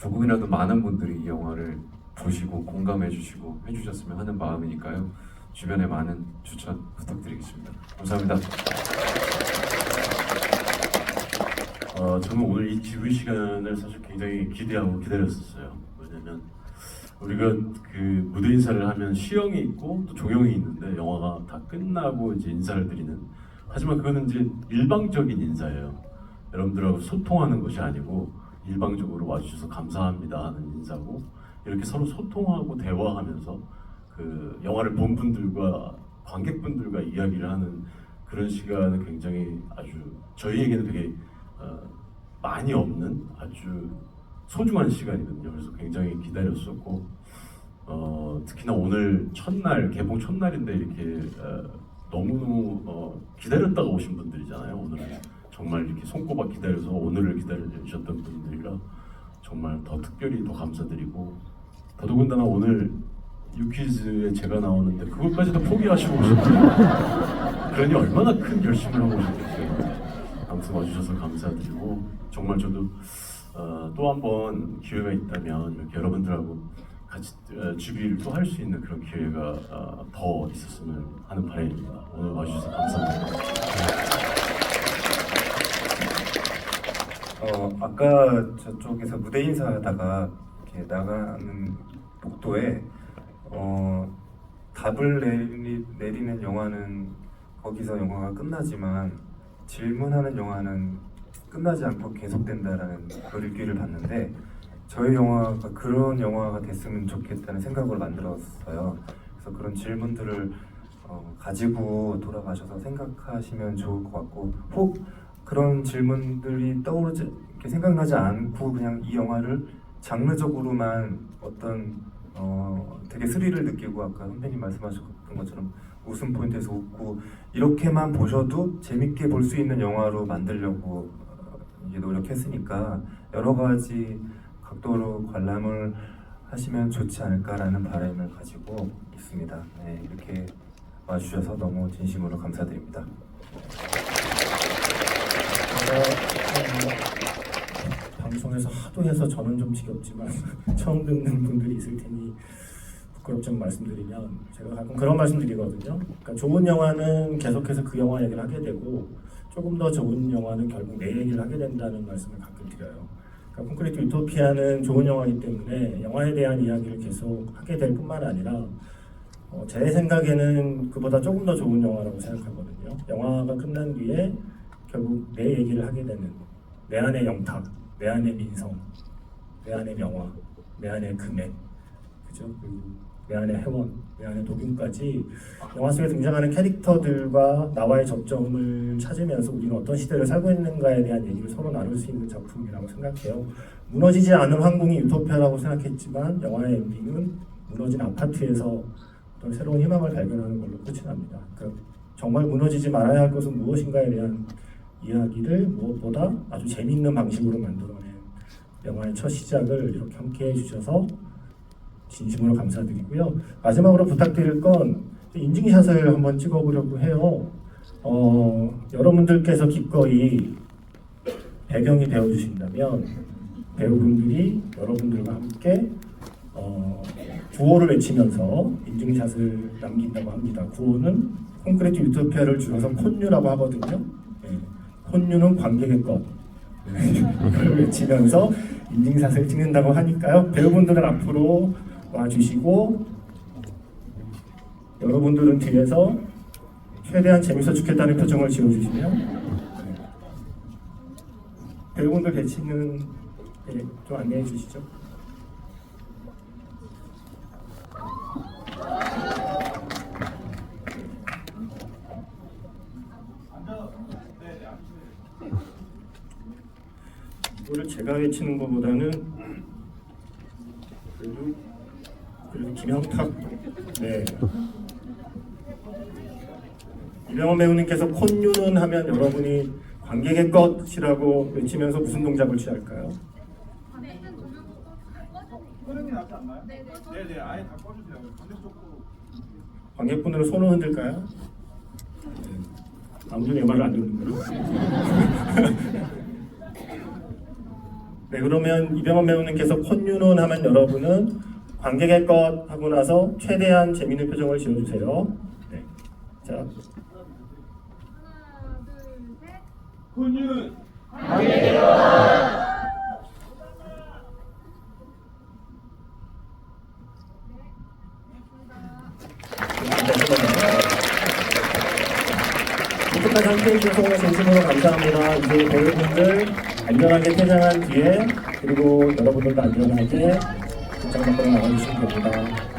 조금이라도 많은 분들이 이 영화를 보시고 공감해 주시고 해주셨으면 하는 마음이니까요. 주변에 많은 추천 부탁드리겠습니다. 감사합니다. 저는 오늘 이 지부 시간을 사실 굉장히 기대하고 기다렸었어요. 왜냐면 우리가 그 무대 인사를 하면 시영이 있고 또 조영이 있는데 영화가 다 끝나고 이제 인사를 드리는. 하지만 그거는 이제 일방적인 인사예요. 여러분들하고 소통하는 것이 아니고 일방적으로 와주셔서 감사합니다 하는 인사고, 이렇게 서로 소통하고 대화하면서 그 영화를 본 분들과 관객분들과 이야기를 하는 그런 시간은 굉장히 아주 저희에게는 되게 많이 없는 아주 소중한 시간이거든요. 그래서 굉장히 기다렸었고, 특히나 오늘 첫날, 개봉 첫날인데 이렇게 너무너무 기다렸다가 오신 분들이잖아요. 오늘은 정말 이렇게 손꼽아 기다려서 오늘을 기다려주셨던 분들이라 정말 더 특별히 더 감사드리고, 더더군다나 오늘 유퀴즈에 제가 나오는데 그것까지도 포기하시고 오셨어요. 그러니 얼마나 큰 결심을 하고 오셨겠어요. 아무튼 와주셔서 감사드리고, 정말 저도 또 한 번 기회가 있다면 이렇게 여러분들하고 같이 주비를 또 할 수 있는 그런 기회가 더 있었으면 하는 바람입니다. 오늘 와주셔서 감사합니다. 아까 저쪽에서 무대 인사하다가 이렇게 나가는 복도에 답을 내리는 영화는 거기서 영화가 끝나지만 질문하는 영화는 끝나지 않고 계속된다라는 글귀를 봤는데, 저희 영화가 그런 영화가 됐으면 좋겠다는 생각을 만들었어요. 그래서 그런 질문들을 가지고 돌아가셔서 생각하시면 좋을 것 같고, 혹 그런 질문들이 떠오르지 이렇게 생각나지 않고 그냥 이 영화를 장르적으로만 어떤 되게 스릴을 느끼고, 아까 선배님 말씀하셨던 것처럼 웃음 포인트에서 웃고 이렇게만 보셔도 재밌게 볼 수 있는 영화로 만들려고 이제 노력했으니까 여러 가지 각도로 관람을 하시면 좋지 않을까라는 바람을 가지고 있습니다. 네, 이렇게 와주셔서 너무 진심으로 감사드립니다. 방송에서 하도 해서 저는 좀 지겹지만 처음 듣는 분들이 있을 테니 부끄럽지만 말씀드리면, 제가 가끔 그런 말씀드리거든요. 그러니까 좋은 영화는 계속해서 그 영화 얘기를 하게 되고, 조금 더 좋은 영화는 결국 내 얘기를 하게 된다는 말씀을 가끔 드려요. 그러니까 콘크리트 유토피아는 좋은 영화이기 때문에 영화에 대한 이야기를 계속 하게 될 뿐만 아니라 제 생각에는 그보다 조금 더 좋은 영화라고 생각하거든요. 영화가 끝난 뒤에 결국 내 얘기를 하게 되는, 내 안의 영탁, 내 안의 민성, 내 안의 명화, 내 안의 금액, 그죠? 그리고 내 안의 회원, 내 안의 도균까지 영화 속에 등장하는 캐릭터들과 나와의 접점을 찾으면서 우리는 어떤 시대를 살고 있는가에 대한 얘기를 서로 나눌 수 있는 작품이라고 생각해요. 무너지지 않은 황궁이 유토피아라고 생각했지만 영화의 엔딩은 무너진 아파트에서 어떤 새로운 희망을 발견하는 걸로 끝이 납니다. 그러니까 정말 무너지지 말아야 할 것은 무엇인가에 대한 이야기를 무엇보다 아주 재미있는 방식으로 만들어낸 영화의 첫 시작을 이렇게 함께 해주셔서 진심으로 감사드리고요. 마지막으로 부탁드릴 건 인증샷을 한번 찍어보려고 해요. 여러분들께서 기꺼이 배경이 되어주신다면 배우분들이 여러분들과 함께 구호를 외치면서 인증샷을 남긴다고 합니다. 구호는 콘크리트 유토피아를 줄여서 콘유라고 하거든요. 네. 콘유는 관객의 것. 이걸 외치면서 인증샷을 찍는다고 하니까요. 배우분들은 앞으로 와주시고 여러분들은 뒤에서 최대한 재밌어 죽겠다는 표정을 지어주시면 배우분들 배치는 좀 안내해 주시죠. 이거를 제가 외치는 것보다는 그래도 김영탁, 네. 이병헌 배우님께서 콘유는 하면 여러분이 관객의 것이라고 외치면서 무슨 동작을 취할까요? 끄는 낫지 않나요? 네네, 아예 다 꺼주세요. 관객분들은 손을 흔들까요? 네. 아무도 내 말을 안 듣는구나. 네, 그러면 이병헌 배우님께서 콧유눈 하면 여러분은 관객의 것 하고 나서 최대한 재밌는 표정을 지어주세요. 네. 자. 콧유눈. 끝까지 함께해 주셔서 진심으로 감사합니다. 이제 배우분들 안전하게 퇴장한 뒤에 그리고 여러분들도 안전하게 극장 밖으로 나가주시면 됩니다.